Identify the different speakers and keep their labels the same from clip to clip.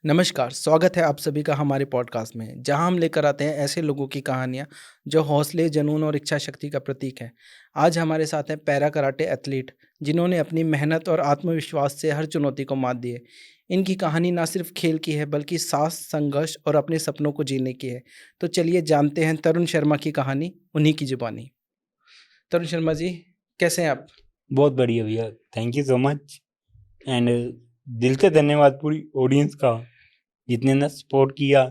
Speaker 1: नमस्कार, स्वागत है आप सभी का हमारे पॉडकास्ट में, जहां हम लेकर आते हैं ऐसे लोगों की कहानियां जो हौसले, जुनून और इच्छा शक्ति का प्रतीक हैं। आज हमारे साथ हैं पैरा कराटे एथलीट, जिन्होंने अपनी मेहनत और आत्मविश्वास से हर चुनौती को मात दी है। इनकी कहानी ना सिर्फ खेल की है, बल्कि साहस, संघर्ष और अपने सपनों को जीने की है। तो चलिए जानते हैं तरुण शर्मा की कहानी, उन्हीं की जुबानी। तरुण शर्मा जी, कैसे हैं आप?
Speaker 2: बहुत बढ़िया भैया, thank you so much. And दिल से धन्यवाद पूरी ऑडियंस का, जितने ने सपोर्ट किया,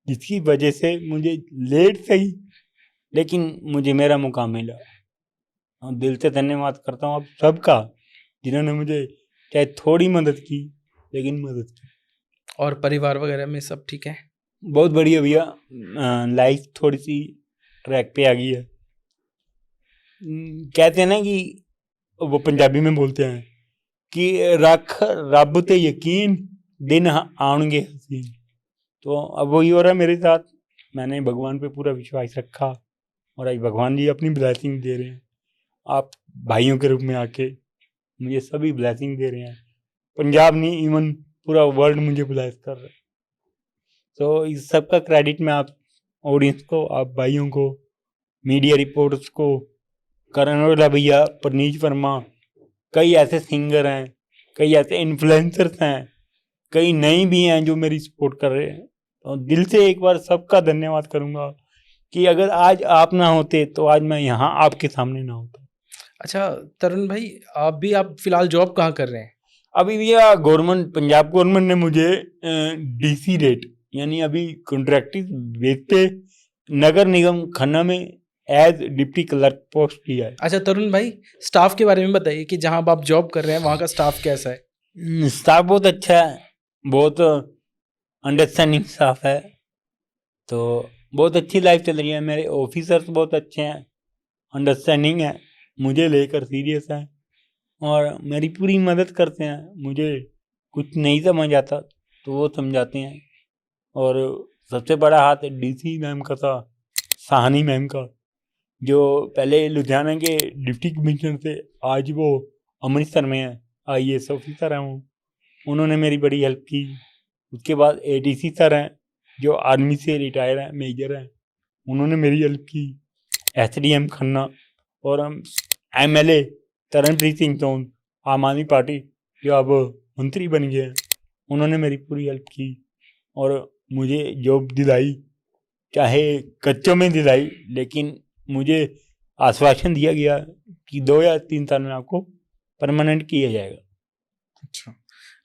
Speaker 2: जिसकी वजह से मुझे लेट सही लेकिन मुझे मेरा मुकाम मिला। और दिल से धन्यवाद करता हूँ आप सबका, जिन्होंने मुझे चाहे थोड़ी मदद की, लेकिन मदद की।
Speaker 1: और परिवार वगैरह में सब ठीक है?
Speaker 2: बहुत बढ़िया भैया, लाइफ थोड़ी सी ट्रैक पे आ गई है। कहते हैं ना कि वो पंजाबी में बोलते हैं कि रख रब ते यकीन, दिन आउणगे हसीन। तो अब वही हो रहा है मेरे साथ। मैंने भगवान पे पूरा विश्वास रखा और आज भगवान जी अपनी ब्लेसिंग दे रहे हैं। आप भाइयों के रूप में आके मुझे सभी ब्लेसिंग दे रहे हैं। पंजाब नहीं, इवन पूरा वर्ल्ड मुझे ब्लेस कर रहा है। तो इस सब का क्रेडिट मैं आप ऑडियंस को, आप भाइयों को, मीडिया रिपोर्टर्स को, करण औजला भैया, परनीश वर्मा, कई ऐसे सिंगर हैं, कई ऐसे इन्फ्लुएंसर्स हैं, कई नए भी हैं जो मेरी सपोर्ट कर रहे हैं। तो दिल से एक बार सबका धन्यवाद करूंगा कि अगर आज आप ना होते तो आज मैं यहाँ आपके सामने ना होता।
Speaker 1: अच्छा तरुण भाई, आप फिलहाल जॉब कहाँ कर रहे हैं?
Speaker 2: अभी भैया गवर्नमेंट, पंजाब गवर्नमेंट ने मुझे डीसी रेट यानी अभी कॉन्ट्रैक्टिव बेस पे नगर निगम खन्ना में एज डिप्टी क्लर्क पोस्ट किया है।
Speaker 1: अच्छा तरुण भाई, स्टाफ के बारे में बताइए कि जहाँ आप जॉब कर रहे हैं वहाँ का स्टाफ कैसा है?
Speaker 2: स्टाफ बहुत अच्छा है, बहुत अंडरस्टैंडिंग स्टाफ है। तो बहुत अच्छी लाइफ चल रही है। मेरे ऑफिसर्स बहुत अच्छे हैं, अंडरस्टैंडिंग है, मुझे लेकर सीरियस हैं और मेरी पूरी मदद करते हैं। मुझे कुछ नहीं समझ आता तो वो समझाते हैं। और सबसे बड़ा हाथ डीसी मैम का था, साहनी मैम का, जो पहले लुधियाना के डिप्टी कमिश्नर थे, आज वो अमृतसर में है, IAS ऑफिसर हैं वो। उन्होंने मेरी बड़ी हेल्प की। उसके बाद ADC सर हैं, जो आर्मी से रिटायर हैं, मेजर हैं, उन्होंने मेरी हेल्प की। SDM खन्ना और MLA तरनप्रीत सिंह चौन, आम आदमी पार्टी, जो अब मंत्री बन गए हैं, उन्होंने मेरी पूरी हेल्प की और मुझे जॉब दिलाई, चाहे कच्चों में दिलाई, लेकिन मुझे आश्वासन दिया गया कि 2 या 3 साल में आपको परमानेंट किया जाएगा।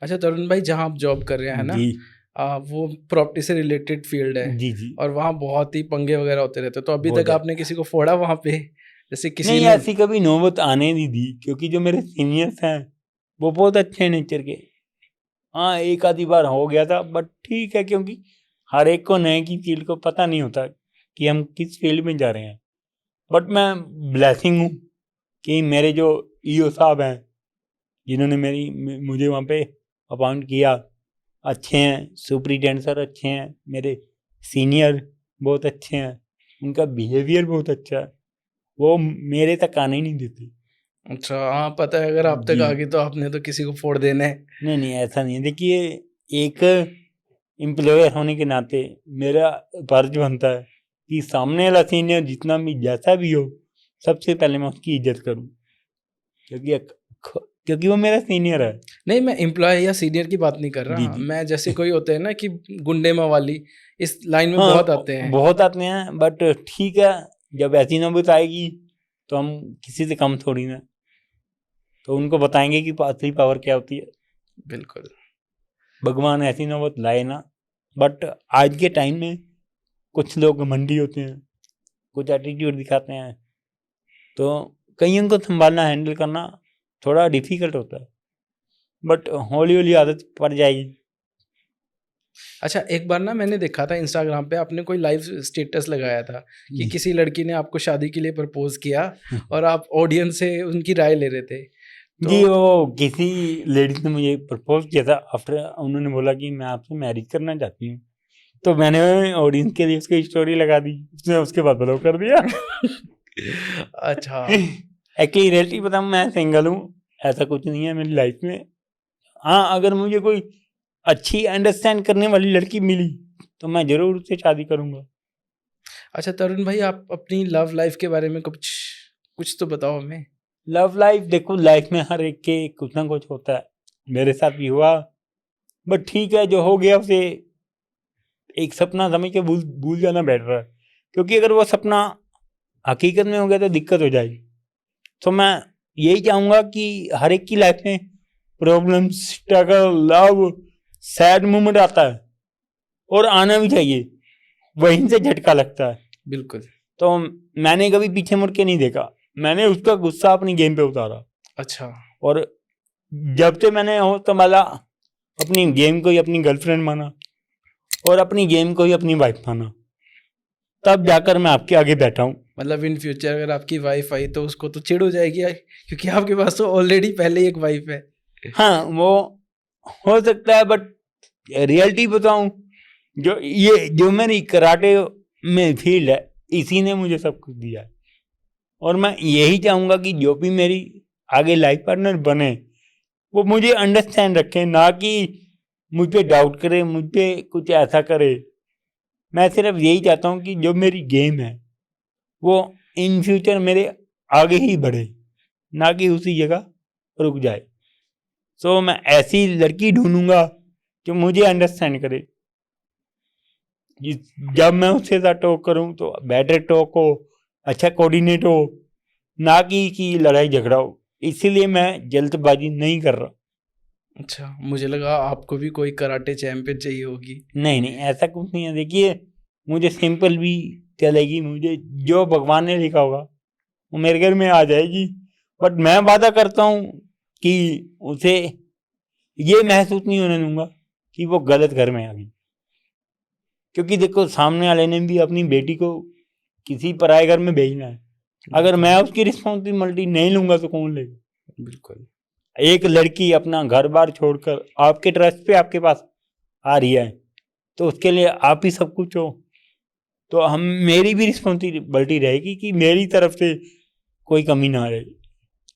Speaker 1: अच्छा तरुण भाई, जहाँ आप जॉब कर रहे हैं ना,
Speaker 2: जी
Speaker 1: वो प्रॉपर्टी से रिलेटेड फील्ड है।
Speaker 2: जी जी।
Speaker 1: और वहाँ बहुत ही पंगे वगैरह होते रहते हैं, तो अभी
Speaker 2: बहुत
Speaker 1: तक आपने किसी को फोड़ा वहाँ पे? जैसे किसी
Speaker 2: नहीं,
Speaker 1: ने
Speaker 2: ऐसी कभी नौबत आने नहीं दी, क्योंकि जो मेरे सीनियर्स हैं वो बहुत अच्छे नेचर के। हाँ, एक आधी बार हो गया था, बट ठीक है, क्योंकि हर एक को नए की फील्ड को पता नहीं होता कि हम किस फील्ड में जा रहे हैं। बट मैं ब्लेसिंग हूँ कि मेरे जो EO साहब हैं, जिन्होंने मुझे वहाँ पे अपॉइंट किया, अच्छे हैं। सुपरिटेंडेंट सर अच्छे हैं, मेरे सीनियर बहुत अच्छे हैं, उनका बिहेवियर बहुत अच्छा है, वो मेरे तक आने ही नहीं देते।
Speaker 1: अच्छा, हाँ पता है, अगर आप तक
Speaker 2: जी
Speaker 1: आ गई तो आपने तो किसी को फोड़ देना है।
Speaker 2: नहीं नहीं, ऐसा नहीं है। देखिए, एक एम्प्लॉयर होने के नाते मेरा फर्ज बनता है कि सामने वाला सीनियर जितना भी जैसा भी हो, सबसे पहले मैं उसकी इज्जत करूं, क्योंकि क्योंकि वो मेरा सीनियर है।
Speaker 1: नहीं, मैं एम्प्लॉय या सीनियर की बात नहीं कर
Speaker 2: जी
Speaker 1: रहा।
Speaker 2: जी।
Speaker 1: मैं जैसे कोई होते हैं ना कि गुंडे मवाली, इस लाइन में बहुत
Speaker 2: हाँ,
Speaker 1: आते हैं।
Speaker 2: बहुत आते हैं, बट ठीक है, जब ऐसी नौबत आएगी तो हम किसी से कम थोड़ी ना, तो उनको बताएंगे कि असली पावर क्या होती है।
Speaker 1: बिल्कुल।
Speaker 2: भगवान ऐसी नौबत लाए ना। बट आज के टाइम में कुछ लोग घमंडी होते हैं, कुछ एटीट्यूड दिखाते हैं, तो कईयों को संभालना, हैंडल करना थोड़ा डिफिकल्ट होता है, बट हौली हौली आदत पड़ जाएगी।
Speaker 1: अच्छा, एक बार ना मैंने देखा था इंस्टाग्राम पे, आपने कोई लाइव स्टेटस लगाया था कि
Speaker 2: जी
Speaker 1: किसी लड़की ने आपको शादी के लिए प्रपोज किया और आप ऑडियंस से उनकी राय ले रहे थे।
Speaker 2: जी,
Speaker 1: तो
Speaker 2: वो किसी लेडीज ने मुझे प्रपोज किया था। आफ्टर उन्होंने बोला कि मैं आपसे मैरिज करना चाहती हूँ, तो मैंने ऑडियंस के लिए उसकी स्टोरी लगा दी, उसने उसके बाद ब्लॉक कर दिया।
Speaker 1: अच्छा।
Speaker 2: एक्चुअली रियलिटी बताऊँ, मैं सिंगल हूँ, ऐसा कुछ नहीं है मेरी लाइफ में। हाँ, अगर मुझे कोई अच्छी अंडरस्टैंड करने वाली लड़की मिली तो मैं जरूर उससे शादी करूंगा।
Speaker 1: अच्छा तरुण भाई, आप अपनी लव लाइफ के बारे में कुछ तो बताओ हमें।
Speaker 2: लव लाइफ देखो, लाइफ में हर एक के कुछ ना कुछ होता है, मेरे साथ भी हुआ, बट ठीक है, जो हो गया उसे एक सपना समझ के भूल जाना बेटर है, क्योंकि अगर वो सपना हकीकत में हो गया तो दिक्कत हो जाएगी। तो मैं यही चाहूंगा कि हर एक की लाइफ में problem, struggle, love, sad moment आता है और आना भी चाहिए, वहीं से झटका लगता है।
Speaker 1: बिल्कुल।
Speaker 2: तो मैंने कभी पीछे मुड़ के नहीं देखा, मैंने उसका गुस्सा अपनी गेम पे उतारा।
Speaker 1: अच्छा।
Speaker 2: और जब से मैंने हो संभाला, अपनी गेम को ही अपनी गर्लफ्रेंड माना और अपनी गेम को ही अपनी वाइफ माना, तब जाकर मैं आपके आगे बैठा हूँ।
Speaker 1: मतलब इन फ्यूचर अगर आपकी वाइफ आई तो उसको तो चिढ़ हो जाएगी क्योंकि आपके पास तो ऑलरेडी पहले ही एक वाइफ है।
Speaker 2: हाँ वो हो सकता है, बट रियलिटी बताऊं, जो मेरी कराटे में फील्ड है, इसी ने मुझे सब कुछ दिया है। और मैं यही चाहूंगा कि जो भी मेरी आगे लाइफ पार्टनर बने वो मुझे अंडरस्टैंड रखे, ना कि मुझ पे डाउट करे, मुझ पे कुछ ऐसा करे। मैं सिर्फ यही चाहता हूँ कि जो मेरी गेम है वो इन फ्यूचर मेरे आगे ही बढ़े, ना कि उसी जगह रुक जाए। सो मैं ऐसी लड़की ढूंढूंगा जो मुझे अंडरस्टैंड करे। जब मैं उसके साथ टॉक करूं तो बेटर टॉक हो, अच्छा कोऑर्डिनेट हो, ना कि लड़ाई झगड़ा हो। इसीलिए मैं जल्दबाजी नहीं कर रहा।
Speaker 1: अच्छा, मुझे लगा आपको भी कोई कराटे चैंपियन चाहिए होगी।
Speaker 2: नहीं नहीं, ऐसा कुछ नहीं है। देखिए, मुझे सिंपल भी चलेगी, मुझे जो भगवान ने लिखा होगा वो मेरे घर में आ जाएगी। बट मैं वादा करता हूँ कि उसे ये महसूस नहीं होने दूंगा कि वो गलत घर में आ गई, क्योंकि देखो सामने वाले ने भी अपनी बेटी को किसी पराये घर में भेजना है। अगर मैं उसकी रिस्पॉन्सिबिलिटी नहीं लूंगा तो कौन लेगा?
Speaker 1: बिल्कुल।
Speaker 2: एक लड़की अपना घर बार छोड़कर आपके ट्रस्ट पे आपके पास आ रही है तो उसके लिए आप ही सब कुछ हो। तो हम मेरी भी रिस्पॉन्सिबिलिटी रहेगी कि मेरी तरफ से कोई कमी ना रहे।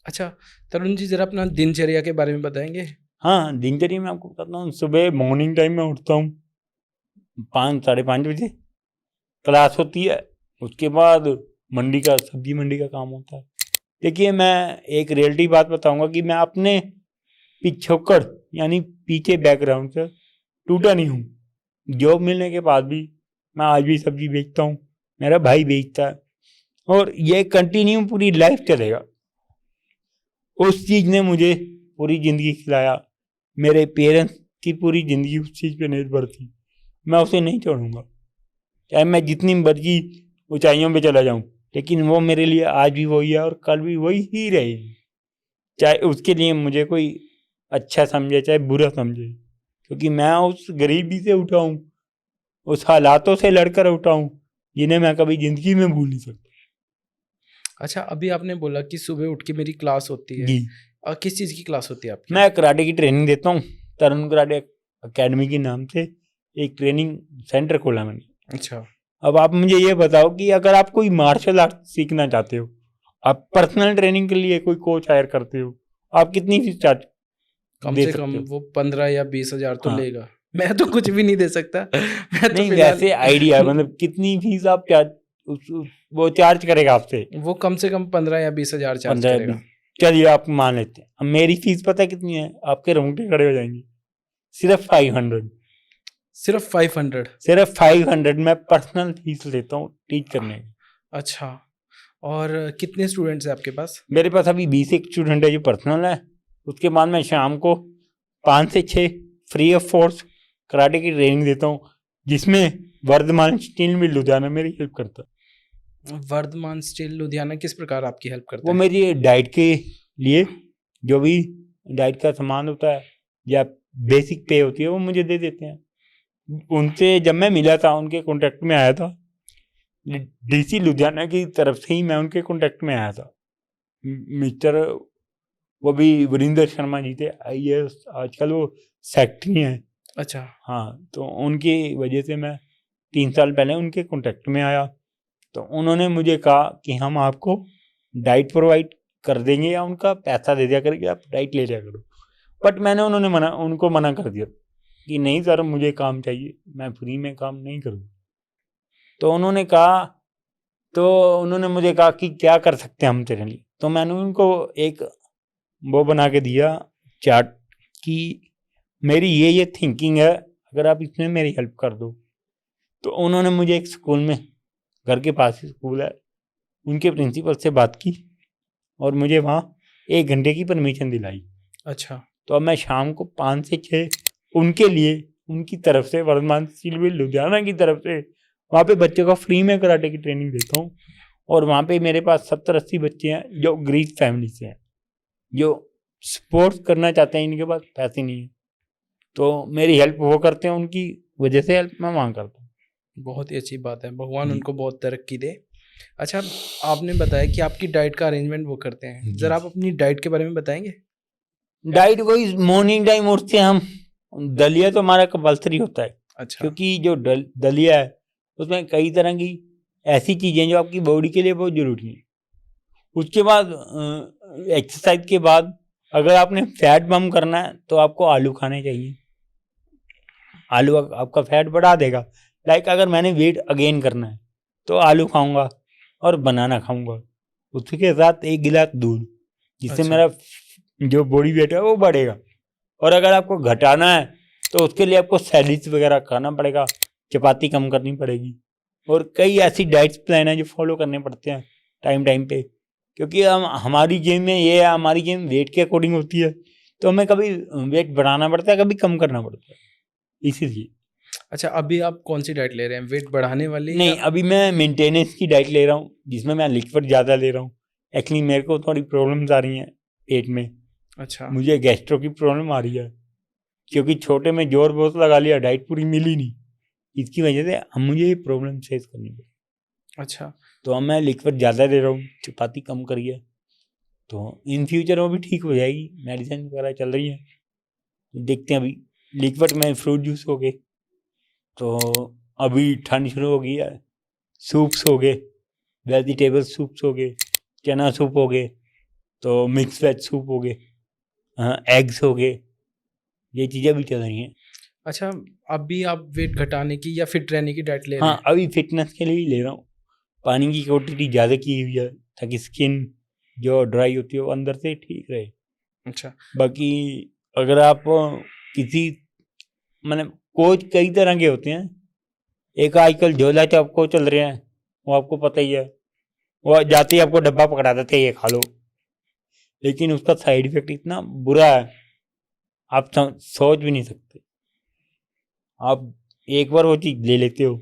Speaker 1: अच्छा तरुण जी, जरा अपना दिनचर्या के बारे में बताएंगे।
Speaker 2: हाँ, दिनचर्या में आपको बताता हूँ। सुबह मॉर्निंग टाइम में उठता हूँ 5-5:30 बजे, क्लास होती है। उसके बाद सब्जी मंडी का काम होता है। देखिए, मैं एक रियलिटी बात बताऊंगा कि मैं अपने पिछोकड़ यानी पीछे बैकग्राउंड से टूटा नहीं हूँ। जॉब मिलने के बाद भी मैं आज भी सब्जी बेचता हूँ, मेरा भाई बेचता है, और ये कंटिन्यू पूरी लाइफ चलेगा। उस चीज ने मुझे पूरी जिंदगी खिलाया। मेरे पेरेंट्स की पूरी जिंदगी उस चीज पे निर्भर थी। मैं उसे नहीं छोड़ूंगा, चाहे मैं जितनी मर्जी ऊंचाइयों पे चला जाऊं, लेकिन वो मेरे लिए आज भी वही है और कल भी वही ही रहेगी। चाहे उसके लिए मुझे कोई अच्छा समझे चाहे बुरा समझे, क्योंकि मैं उस गरीबी से उठा हूं, उस हालातों से लड़कर उठा हूं जिन्हें मैं कभी जिंदगी में भूल नहीं सकता।
Speaker 1: अच्छा, अभी आपने बोला कि सुबह उठ के मेरी क्लास होती है।
Speaker 2: जी,
Speaker 1: और किस चीज़ की क्लास होती है आपकी?
Speaker 2: मैं कराटे की ट्रेनिंग देता हूँ। तरुण कराटे अकेडमी के नाम से एक ट्रेनिंग सेंटर खोला मैंने।
Speaker 1: अच्छा।
Speaker 2: अब आप मुझे ये बताओ कि अगर आप कोई मार्शल आर्ट सीखना चाहते हो, आप पर्सनल ट्रेनिंग के लिए कोई कोच हायर करते हो, आप कितनी फीस चार्ज
Speaker 1: कम
Speaker 2: दे
Speaker 1: से
Speaker 2: सकते
Speaker 1: कम
Speaker 2: हो?
Speaker 1: वो 15 या 20 हजार तो
Speaker 2: हाँ।
Speaker 1: लेगा। मैं तो कुछ भी नहीं दे सकता। मैं तो
Speaker 2: नहीं,
Speaker 1: फिलहाल
Speaker 2: वैसे आइडिया मतलब कितनी फीस आप वो चार्ज करेगा आपसे?
Speaker 1: वो कम से कम 15 या 20 हजार चार्ज
Speaker 2: 15-20,
Speaker 1: करेगा।
Speaker 2: चलिए आप मान लेते हैं। अब मेरी फीस पता है कितनी है? आपके रोंगटे खड़े हो जाएंगे। सिर्फ 500।
Speaker 1: सिर्फ 500?
Speaker 2: सिर्फ 500 मैं पर्सनल फीस लेता हूँ टीच करने की।
Speaker 1: अच्छा, और कितने स्टूडेंट्स हैं आपके पास?
Speaker 2: मेरे पास अभी 20 एक स्टूडेंट है जो पर्सनल है। उसके बाद मैं शाम को 5 से 6 फ्री ऑफ कॉस्ट कराटे की ट्रेनिंग देता हूँ, जिसमें वर्धमान स्टील मिल लुधियाना मेरी हेल्प करता है।
Speaker 1: वर्धमान स्टील लुधियाना किस प्रकार आपकी हेल्प करता
Speaker 2: वो
Speaker 1: है?
Speaker 2: मेरी डाइट के लिए जो भी डाइट का सामान होता है या बेसिक पे होती है वो मुझे दे देते हैं। उनसे जब मैं मिला था, उनके कांटेक्ट में आया था, डीसी लुधियाना की तरफ से ही मैं उनके कांटेक्ट में आया था। मिस्टर वो भी वरिंदर शर्मा जी थे, IAS, आजकल वो सेक्रेटरी हैं।
Speaker 1: अच्छा।
Speaker 2: हाँ, तो उनकी वजह से मैं 3 साल पहले उनके कांटेक्ट में आया। तो उन्होंने मुझे कहा कि हम आपको डाइट प्रोवाइड कर देंगे या उनका पैसा दे दिया करेंगे, आप डाइट ले लिया करो। बट मैंने उनको मना कर दिया। कि नहीं सर मुझे काम चाहिए, मैं फ्री में काम नहीं करूँ। तो उन्होंने मुझे कहा कि क्या कर सकते हैं हम तेरे लिए। तो मैंने उनको एक वो बना के दिया चार्ट कि मेरी ये थिंकिंग है, अगर आप इसमें मेरी हेल्प कर दो। तो उन्होंने मुझे एक स्कूल में, घर के पास ही स्कूल है, उनके प्रिंसिपल से बात की और मुझे वहाँ 1 घंटे की परमिशन दिलाई।
Speaker 1: अच्छा।
Speaker 2: तो अब मैं शाम को 5 से 6 उनके लिए, उनकी तरफ से, वर्धमान सिविल लुधियाना की तरफ से वहाँ पे बच्चों को फ्री में कराटे की ट्रेनिंग देता हूँ। और वहाँ पे मेरे पास 70-80 बच्चे हैं जो गरीब फैमिली से हैं, जो स्पोर्ट्स करना चाहते हैं, इनके पास पैसे नहीं है, तो मेरी हेल्प वो करते हैं, उनकी वजह से हेल्प मैं वहाँ करता हूँ।
Speaker 1: बहुत ही अच्छी बात है, भगवान
Speaker 2: जी।
Speaker 1: उनको बहुत तरक्की दे। अच्छा, आपने बताया कि आपकी डाइट का अरेंजमेंट वो करते हैं,
Speaker 2: जी।
Speaker 1: ज़रा आप अपनी डाइट के बारे में बताएंगे?
Speaker 2: डाइट वही मॉर्निंग टाइम उठते हैं हम, दलिया तो हमारा कंपल्सरी होता है,
Speaker 1: अच्छा।
Speaker 2: क्योंकि जो दलिया है उसमें कई तरह की ऐसी चीज़ें जो आपकी बॉडी के लिए बहुत जरूरी है। उसके बाद एक्सरसाइज के बाद अगर आपने फैट बर्न करना है तो आपको आलू खाने चाहिए, आलू आपका फैट बढ़ा देगा। लाइक अगर मैंने वेट अगेन करना है तो आलू खाऊंगा और बनाना खाऊंगा, उसके साथ 1 गिलास दूध, जिससे
Speaker 1: अच्छा।
Speaker 2: मेरा जो बॉडी वेट है वो बढ़ेगा। और अगर आपको घटाना है तो उसके लिए आपको सैलिड्स वगैरह खाना पड़ेगा, चपाती कम करनी पड़ेगी, और कई ऐसी डाइट्स प्लान है जो फॉलो करने पड़ते हैं टाइम टाइम पे, क्योंकि हमारी जिम में ये है, हमारी जिम वेट के अकॉर्डिंग होती है, तो हमें कभी वेट बढ़ाना पड़ता है, कभी कम करना पड़ता है, इसीलिए।
Speaker 1: अच्छा, अभी आप कौन सी डाइट ले रहे हैं, वेट बढ़ाने वाली
Speaker 2: नहीं,
Speaker 1: या?
Speaker 2: अभी मैं मेंटेनेंस की डाइट ले रहा हूँ, जिसमें मैं लिक्विड ज़्यादा ले रहा हूँ। एक्चुअली मेरे को थोड़ी प्रॉब्लम्स आ रही हैं पेट में,
Speaker 1: अच्छा।
Speaker 2: मुझे गैस्ट्रो की प्रॉब्लम आ रही है, क्योंकि छोटे में जोर बहुत लगा लिया, डाइट पूरी मिली नहीं, इसकी वजह से हम मुझे ये प्रॉब्लम फेस करनी पड़ी।
Speaker 1: अच्छा।
Speaker 2: तो अब मैं लिक्विड ज़्यादा ले रहा हूँ, चपाती कम करी है, तो इन फ्यूचर वो भी ठीक हो जाएगी, मेडिसिन वगैरह चल रही है, देखते हैं। अभी लिक्विड में फ्रूट जूस हो गए, तो अभी ठंड शुरू हो गई है, सूप्स हो गए, वेजिटेबल सूप्स हो गए, चना सूप हो गए, तो मिक्स वेज सूप हो गए, एग्स हो गए, ये चीज़ें भी चल रही हैं।
Speaker 1: अच्छा, अभी आप वेट घटाने की या फिट रहने की डाइट ले रहे
Speaker 2: हाँ,
Speaker 1: हैं?
Speaker 2: अभी फिटनेस के लिए ही ले रहा हूँ। पानी की क्वांटिटी ज़्यादा की हुई है ताकि स्किन जो ड्राई होती है वो अंदर से ठीक रहे।
Speaker 1: अच्छा।
Speaker 2: बाकी अगर आप किसी, मैंने कोच कई तरह के होते हैं, एक आजकल झोला चाप को चल रहे हैं, वो आपको पता ही है, वो जाते ही आपको डब्बा पकड़ा देते हैं, ये खा लो, लेकिन उसका साइड इफेक्ट इतना बुरा है, आप सोच भी नहीं सकते। आप एक बार वो चीज़ ले लेते हो,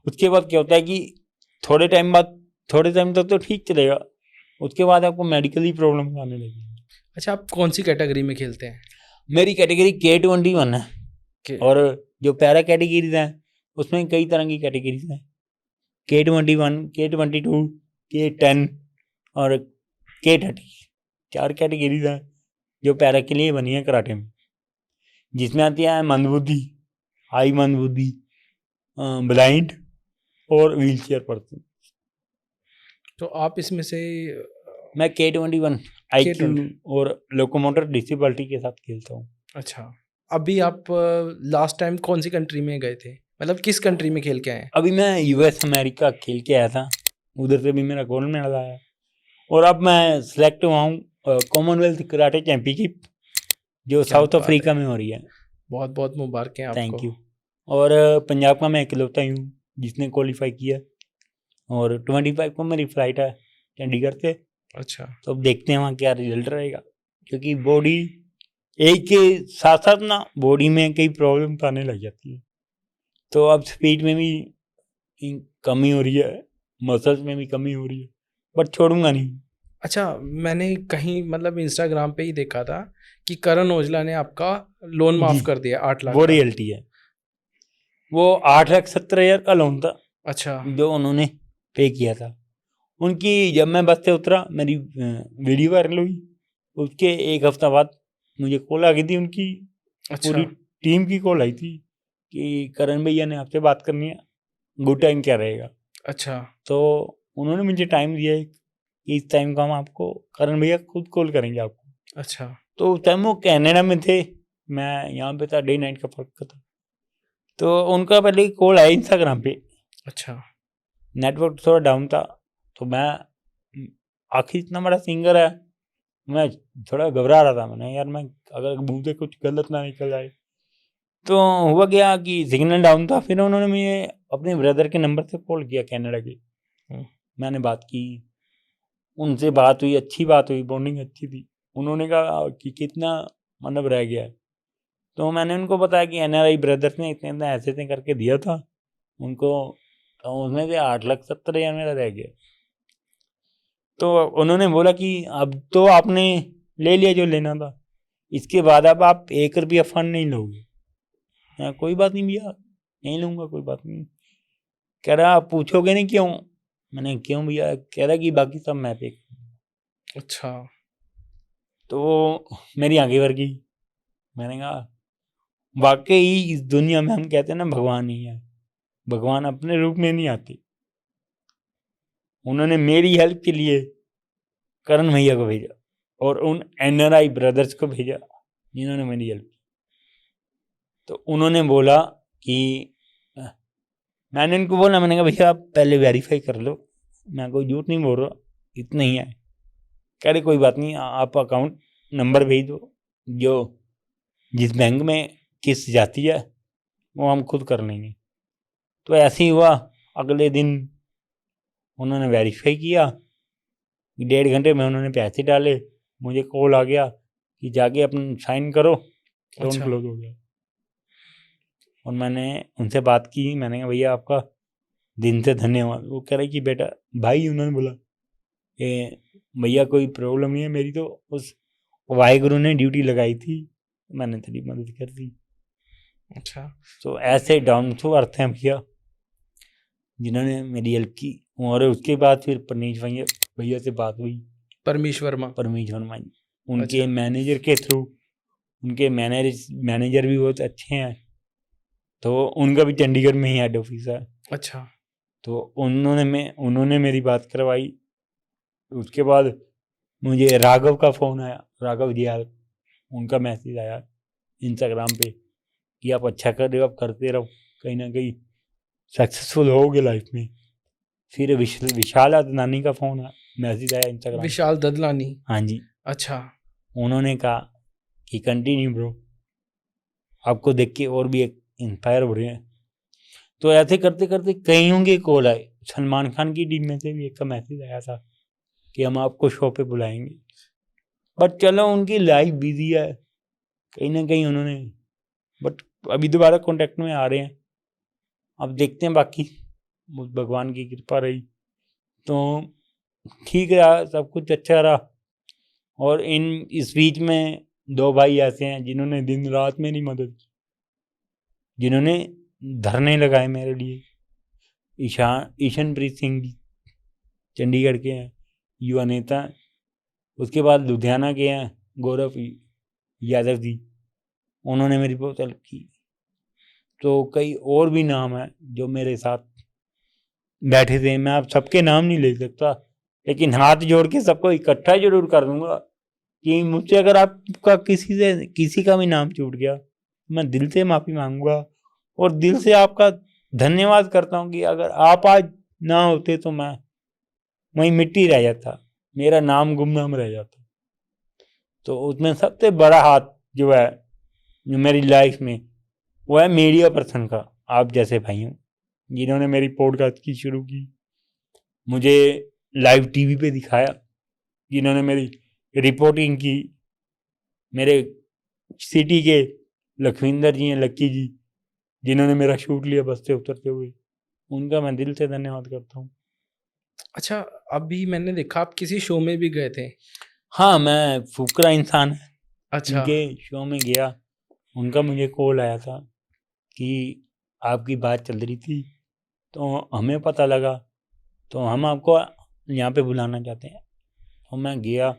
Speaker 2: उसके बाद क्या होता है कि थोड़े टाइम तक तो ठीक चलेगा, उसके बाद आपको मेडिकली प्रॉब्लम आने लगेगी।
Speaker 1: अच्छा, आप कौन सी कैटेगरी में खेलते हैं?
Speaker 2: मेरी कैटेगरी K21 है,
Speaker 1: के
Speaker 2: और जो पैरा कैटेगरीज हैं उसमें कई तरह की कैटेगरीज हैं, K21, K22, K10 और K30, 4 कैटेगरीज हैं जो पैरा के लिए बनी है कराटे में, जिसमें आती है मंदबुद्धि, हाई मंदबुद्धि, ब्लाइंड और व्हील चेयर पर्सन।
Speaker 1: तो आप इसमें से
Speaker 2: मैं K21 IQ और लोकोमोटर डिसेबिलिटी के साथ खेलता हूँ।
Speaker 1: अच्छा, अभी आप लास्ट टाइम कौन सी कंट्री में गए थे, मतलब किस कंट्री में खेल के आए हैं?
Speaker 2: अभी मैं US अमेरिका खेल के आया था, उधर से भी मेरा गोल्ड मेडल आया, और अब मैं सिलेक्ट हुआ हूँ कॉमनवेल्थ कराटे चैंपियनशिप जो
Speaker 1: क्या
Speaker 2: साउथ
Speaker 1: बात
Speaker 2: अफ्रीका
Speaker 1: है,
Speaker 2: में हो रही है।
Speaker 1: बहुत बहुत मुबारक हैं
Speaker 2: थैंक
Speaker 1: आपको।
Speaker 2: यू। और पंजाब का मैं इकलौता ही हूँ जिसने क्वालिफाई किया, और 25 को मेरी फ्लाइट है चंडीगढ़ से,
Speaker 1: अच्छा।
Speaker 2: तो अब देखते हैं वहाँ क्या रिजल्ट रहेगा, क्योंकि बॉडी एक के साथ साथ ना बॉडी में कई प्रॉब्लम आने लग जाती है, तो अब स्पीड में भी कमी हो रही है, मसल्स में भी कमी हो रही है, बट छोड़ूंगा नहीं।
Speaker 1: अच्छा, मैंने कहीं मतलब इंस्टाग्राम पे ही देखा था कि करण औजला ने आपका लोन माफ़
Speaker 2: जी,
Speaker 1: कर दिया 8 लाख
Speaker 2: वो
Speaker 1: का।
Speaker 2: रियलिटी है। वो 8,70,000 का लोन था
Speaker 1: अच्छा।
Speaker 2: जो उन्होंने पे किया था। उनकी जब मैं बस से उतरा मेरी वीडियो वायरल हुई, उसके 1 हफ्ता बाद मुझे कॉल आ गई थी उनकी,
Speaker 1: अच्छा।
Speaker 2: पूरी टीम की कॉल आई थी कि करण भैया ने आपसे बात करनी है, गुड टाइम क्या रहेगा।
Speaker 1: अच्छा।
Speaker 2: तो उन्होंने मुझे टाइम दिया है कि इस टाइम का हम आपको, करण भैया खुद कॉल करेंगे आपको।
Speaker 1: अच्छा।
Speaker 2: तो उस टाइम वो कनाडा में थे, मैं यहाँ पे था, डे नाइट का फर्क था। तो उनका पहले कॉल आया इंस्टाग्राम पे।
Speaker 1: अच्छा।
Speaker 2: नेटवर्क थोड़ा डाउन था, तो मैं आखिर इतना बड़ा सिंगर है, मैं थोड़ा घबरा रहा था। मैंने यार मैं अगर मुंह से कुछ गलत ना निकल जाए। तो हुआ क्या कि सिग्नल डाउन था। फिर उन्होंने मुझे अपने ब्रदर के नंबर से कॉल किया, कनाडा के। मैंने बात की, उनसे बात हुई, अच्छी बात हुई, बॉन्डिंग अच्छी थी। उन्होंने कहा कि कितना मतलब रह गया है। तो मैंने उनको बताया कि NRI ब्रदर्स ने इतने इतने ऐसे ऐसे करके दिया था उनको, तो उसमें से 8,70,000 मेरा रह गया। तो उन्होंने बोला कि अब तो आपने ले लिया जो लेना था, इसके बाद अब आप 1 रुपया फंड नहीं लोगे। कोई बात नहीं भैया, नहीं लूँगा, कोई बात नहीं। कह रहा आप पूछोगे नहीं क्यों? मैंने क्यों भैया? कह रहा कि बाकी सब मैं पे।
Speaker 1: अच्छा।
Speaker 2: तो मेरी आंखें भर गई। मैंने कहा वाकई इस दुनिया में हम कहते हैं ना भगवान ही है, भगवान अपने रूप में नहीं आते। उन्होंने मेरी हेल्प के लिए करण भैया को भेजा और उन NRI ब्रदर्स को भेजा जिन्होंने मेरी हेल्प की। तो उन्होंने बोला कि मैंने इनको बोला, मैंने कहा भैया आप पहले वेरीफाई कर लो, मैं कोई झूठ नहीं बोल रहा, इतना ही है। कह रहे कोई बात नहीं, आप अकाउंट नंबर भेज दो, जो जिस बैंक में किस्त जाती है वो हम खुद कर लेंगे। तो ऐसे ही हुआ। अगले दिन उन्होंने वेरीफाई किया, 1.5 घंटे में उन्होंने पैसे डाले, मुझे कॉल आ गया कि जाके अपन साइन करो, लोन
Speaker 1: अच्छा।
Speaker 2: क्लोज हो गया। और मैंने उनसे बात की, मैंने कहा भैया आपका दिन से धन्यवाद। वो कह रहे कि बेटा भाई, उन्होंने बोला भैया कोई प्रॉब्लम नहीं है, मेरी तो उस वाहिगुरु ने ड्यूटी लगाई थी, मैंने तेरी मदद कर दी।
Speaker 1: अच्छा।
Speaker 2: तो ऐसे डाउन टू अर्थ हैं भैया जिन्होंने मेरी हेल्प की। और उसके बाद फिर परनीश भैया से बात हुई,
Speaker 1: परमीश वर्मा।
Speaker 2: परमीश वर्मा जी, उनके
Speaker 1: अच्छा।
Speaker 2: मैनेजर के थ्रू। उनके मैनेजर भी बहुत अच्छे हैं, तो उनका भी चंडीगढ़ में ही हेड ऑफिस है।
Speaker 1: अच्छा।
Speaker 2: तो उन्होंने मेरी बात करवाई। उसके बाद मुझे राघव का फ़ोन आया, राघव जी यार, उनका मैसेज आया इंस्टाग्राम पे कि आप अच्छा कर रहे हो, आप करते रहो, कहीं ना कहीं सक्सेसफुल होगे लाइफ में। फिर विशाल अदनानी का फ़ोन आया, मैसेज आया इंस्टाग्राम।
Speaker 1: विशाल ददलानी।
Speaker 2: हाँ जी।
Speaker 1: अच्छा।
Speaker 2: उन्होंने कहा कि कंटिन्यू ब्रो, आपको देख के और भी एक इंस्पायर हो रहे हैं। तो ऐसे करते करते कईयों के कॉल आए। सलमान खान की टीम में से भी एक का मैसेज आया था कि हम आपको शो पे बुलाएंगे, बट चलो उनकी लाइफ बिजी है, कहीं ना कहीं उन्होंने, बट अभी दोबारा कांटेक्ट में आ रहे हैं। अब देखते हैं, बाकी भगवान की कृपा रही तो ठीक रहा, सब कुछ अच्छा रहा। और इस बीच में 2 भाई ऐसे हैं जिन्होंने दिन रात मेरी मदद की, जिन्होंने धरने लगाए मेरे लिए। ईशनप्रीत सिंह जी चंडीगढ़ के हैं, युवा नेता। उसके बाद लुधियाना के हैं गौरव यादव जी, उन्होंने मेरी बहुत हेल्प की। तो कई और भी नाम हैं जो मेरे साथ बैठे थे। मैं अब सबके नाम नहीं ले सकता, लेकिन हाथ जोड़ के सबको इकट्ठा जरूर कर दूंगा कि मुझसे अगर आपका किसी का भी नाम छूट गया, मैं दिल से माफ़ी मांगूंगा और दिल से आपका धन्यवाद करता हूँ कि अगर आप आज ना होते तो मैं वहीं मिट्टी रह जाता, मेरा नाम गुमनाम रह जाता। तो उसमें सबसे बड़ा हाथ जो है जो मेरी लाइफ में, वो है मीडिया पर्सन का, आप जैसे भाइयों जिन्होंने मेरी पॉडकास्ट की शुरू की, मुझे लाइव टीवी पे दिखाया, जिन्होंने मेरी रिपोर्टिंग की, मेरे सिटी के लखविंदर जी हैं, लक्की जी, जिन्होंने मेरा शूट लिया बस से उतरते हुए, उनका मैं दिल से धन्यवाद करता हूँ।
Speaker 1: अच्छा, अभी मैंने देखा आप किसी शो में भी गए थे।
Speaker 2: हाँ, मैं फुकरा इंसान है,
Speaker 1: अच्छा।
Speaker 2: उनके शो में गया। उनका मुझे कॉल आया था कि आपकी बात चल रही थी, तो हमें पता लगा, तो हम आपको यहाँ पे बुलाना चाहते हैं। तो मैं गया,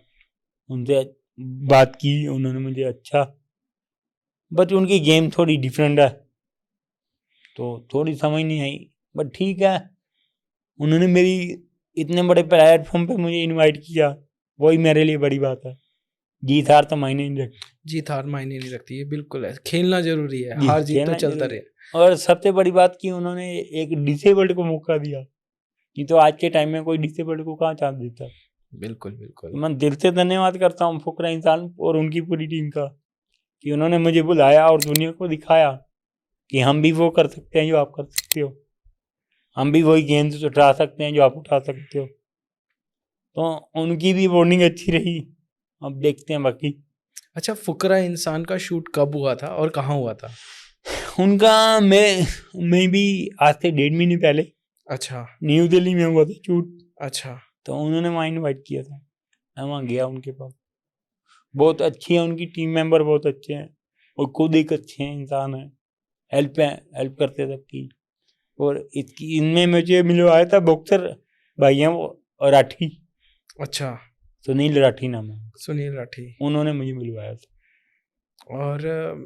Speaker 2: उनसे बात की, उन्होंने मुझे अच्छा, बट उनकी गेम थोड़ी डिफरेंट है तो थोड़ी समझ नहीं आई, बट ठीक है। उन्होंने मेरी इतने बड़े प्लेटफॉर्म पे मुझे इनवाइट किया, वही मेरे लिए बड़ी बात है। जीत हार तो मायने नहीं रखती।
Speaker 1: जीत हार मायने नहीं रखती, ये बिल्कुल है, खेलना जरूरी है,
Speaker 2: जी,
Speaker 1: हार जीत तो
Speaker 2: खेलना
Speaker 1: चलता
Speaker 2: जरूरी
Speaker 1: रहे।
Speaker 2: और सबसे बड़ी बात कि उन्होंने एक डिसेबल्ड को मौका दिया, नहीं तो आज के टाइम में कोई डिसेबल्ड को कहाँ चांस देता।
Speaker 1: बिल्कुल बिल्कुल।
Speaker 2: मैं दिल से धन्यवाद करता हूँ फुकरा इंसान और उनकी पूरी टीम का कि उन्होंने मुझे बुलाया और दुनिया को दिखाया कि हम भी वो कर सकते हैं जो आप कर सकते हो, हम भी वही गेंद उठा सकते हैं जो आप उठा सकते हो। तो उनकी भी बॉन्डिंग अच्छी रही, अब देखते हैं बाकी।
Speaker 1: अच्छा, फुकरा इंसान का शूट कब हुआ था और कहाँ हुआ था?
Speaker 2: उनका मैं भी आज से 1.5 महीने पहले
Speaker 1: अच्छा
Speaker 2: न्यू दिल्ली में हुआ था शूट।
Speaker 1: अच्छा।
Speaker 2: तो उन्होंने वहाँ इन्वाइट किया था, मैं वहाँ गया उनके पास। बहुत अच्छी है उनकी टीम मेंबर, बहुत अच्छे हैं और खुद एक अच्छे हैं इंसान है, हेल्प करते सबकी। और इसकी इनमें मुझे मिलवाया था बॉक्सर भाई हैं वो राठी,
Speaker 1: अच्छा,
Speaker 2: सुनील राठी नाम है,
Speaker 1: सुनील राठी।
Speaker 2: उन्होंने मुझे मिलवाया था।
Speaker 1: और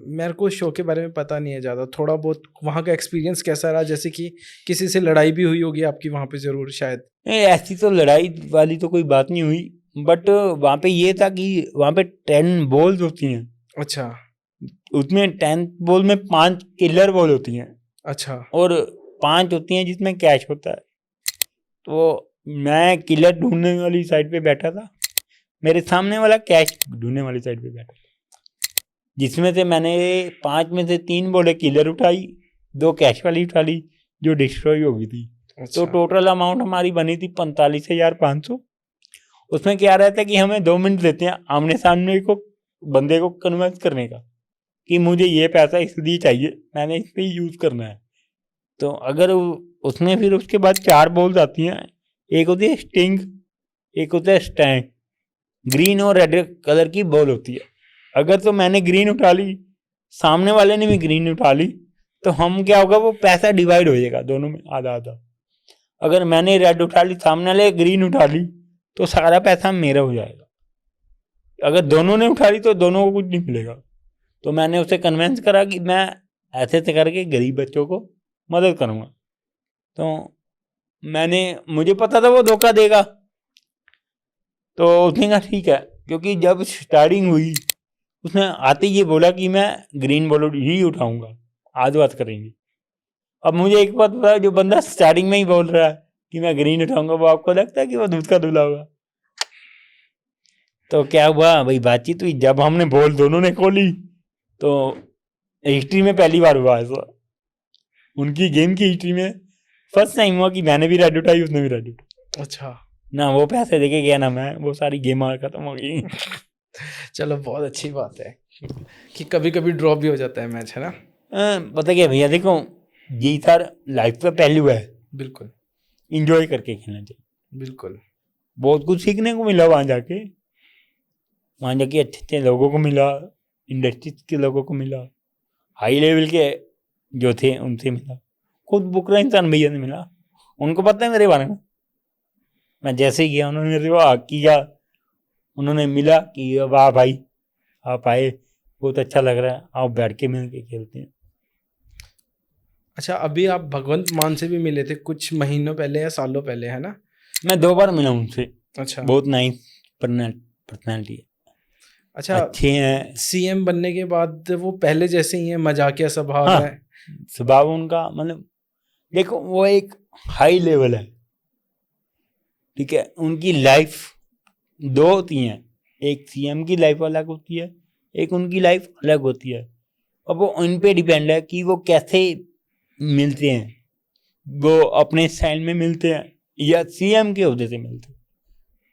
Speaker 1: मेरे को शो के बारे में पता नहीं है ज़्यादा, थोड़ा बहुत वहाँ का एक्सपीरियंस कैसा रहा? जैसे कि किसी से लड़ाई भी हुई होगी आपकी वहाँ पे ज़रूर शायद।
Speaker 2: ऐसी तो लड़ाई वाली तो कोई बात नहीं हुई, बट वहाँ पे ये था कि वहाँ पे 10 बॉल्स होती हैं।
Speaker 1: अच्छा
Speaker 2: उसमें 10 बॉल में 5 किलर बॉल होती हैं
Speaker 1: अच्छा।
Speaker 2: और 5 होती हैं जिसमें कैच होता है। तो मैं किलर ढूंढने वाली साइड पे बैठा था, मेरे सामने वाला कैच ढूंढने वाली साइड पे बैठा था, जिसमें से मैंने 5 में से 3 बॉलें किलर उठाई, 2 कैश वाली उठा ली जो डिस्ट्रॉय हो गई थी।
Speaker 1: अच्छा
Speaker 2: तो टोटल अमाउंट हमारी बनी थी 45,500। उसमें क्या रहता है कि हमें 2 मिनट देते हैं आमने सामने को बंदे को कन्विंस करने का कि मुझे ये पैसा इसलिए चाहिए, मैंने इस पर यूज़ करना है। तो अगर उसमें फिर उसके बाद 4 बॉल्स आती हैं, एक होती है स्टिंग, एक होता है स्टैंड, ग्रीन और रेड कलर की बॉल होती है। अगर तो मैंने ग्रीन उठा ली, सामने वाले ने भी ग्रीन उठा ली, तो हम क्या होगा, वो पैसा डिवाइड हो जाएगा दोनों में आधा आधा। अगर मैंने रेड उठा ली, सामने वाले ग्रीन उठा ली, तो सारा पैसा मेरा हो जाएगा। अगर दोनों ने उठा ली तो दोनों को कुछ नहीं मिलेगा। तो मैंने उसे कन्विंस करा कि मैं ऐसे ऐसे करके गरीब बच्चों को मदद करूँगा। तो मुझे पता था वो धोखा देगा, तो उसने कहा ठीक है, क्योंकि जब स्टार्टिंग हुई उसने आते ही ये बोला कि मैं ग्रीन बॉल ही उठाऊंगा, आज बात करेंगे। अब मुझे एक बात पता है, जो बंदा स्टार्टिंग में ही बोल रहा है कि मैं ग्रीन उठाऊंगा, वो आपको लगता है कि वो दूध का दूल्हा होगा? तो क्या हुआ भाई, बातचीत हुई, जब हमने बॉल दोनों ने खोली तो हिस्ट्री में पहली बार हुआ ऐसा, उनकी गेम की हिस्ट्री में फर्स्ट टाइम हुआ कि मैंने भी रेड उठाई, उसने भी रेड उठाई।
Speaker 1: अच्छा।
Speaker 2: ना वो पैसे देके गया ना मैं, वो सारी गेम खत्म हो गई।
Speaker 1: चलो बहुत अच्छी बात है कि कभी कभी ड्रॉप भी हो जाता है मैच, है ना?
Speaker 2: पता क्या भैया, देखो जीत हार लाइफ का पहलू है,
Speaker 1: बिल्कुल
Speaker 2: इंजॉय करके खेलना चाहिए।
Speaker 1: बिल्कुल।
Speaker 2: बहुत कुछ सीखने को मिला वहाँ जाके अच्छे अच्छे लोगों को मिला, इंडस्ट्री के लोगों को मिला, हाई लेवल के जो थे उनसे मिला, खुद बुकरा इंसान भैया से मिला। उनको पता है मेरे बारे में, मैं जैसे ही गया उन्होंने मेरे को किया, उन्होंने मिला कि वाह भाई आप आए, बहुत अच्छा लग रहा है, आप बैठ के मिल के खेलते हैं।
Speaker 1: अच्छा, अभी आप भगवंत मान से भी मिले थे कुछ महीनों पहले या सालों पहले, है ना?
Speaker 2: मैं 2 बार मिला उनसे।
Speaker 1: अच्छा।
Speaker 2: बहुत नाइस पर्सनैलिटी है,
Speaker 1: अच्छा,
Speaker 2: अच्छे हैं।
Speaker 1: सीएम बनने के बाद वो पहले जैसे ही है, मजाकिया स्वभाव
Speaker 2: हाँ,
Speaker 1: है?
Speaker 2: स्वभाव उनका मतलब देखो वो एक हाई लेवल है, ठीक है। उनकी लाइफ 2 होती हैं, एक सीएम की लाइफ अलग होती है, एक उनकी लाइफ अलग होती है। अब वो उन पे डिपेंड है कि वो कैसे मिलते हैं, वो अपने स्टाइल में मिलते हैं या सीएम के ओहदे से मिलते हैं।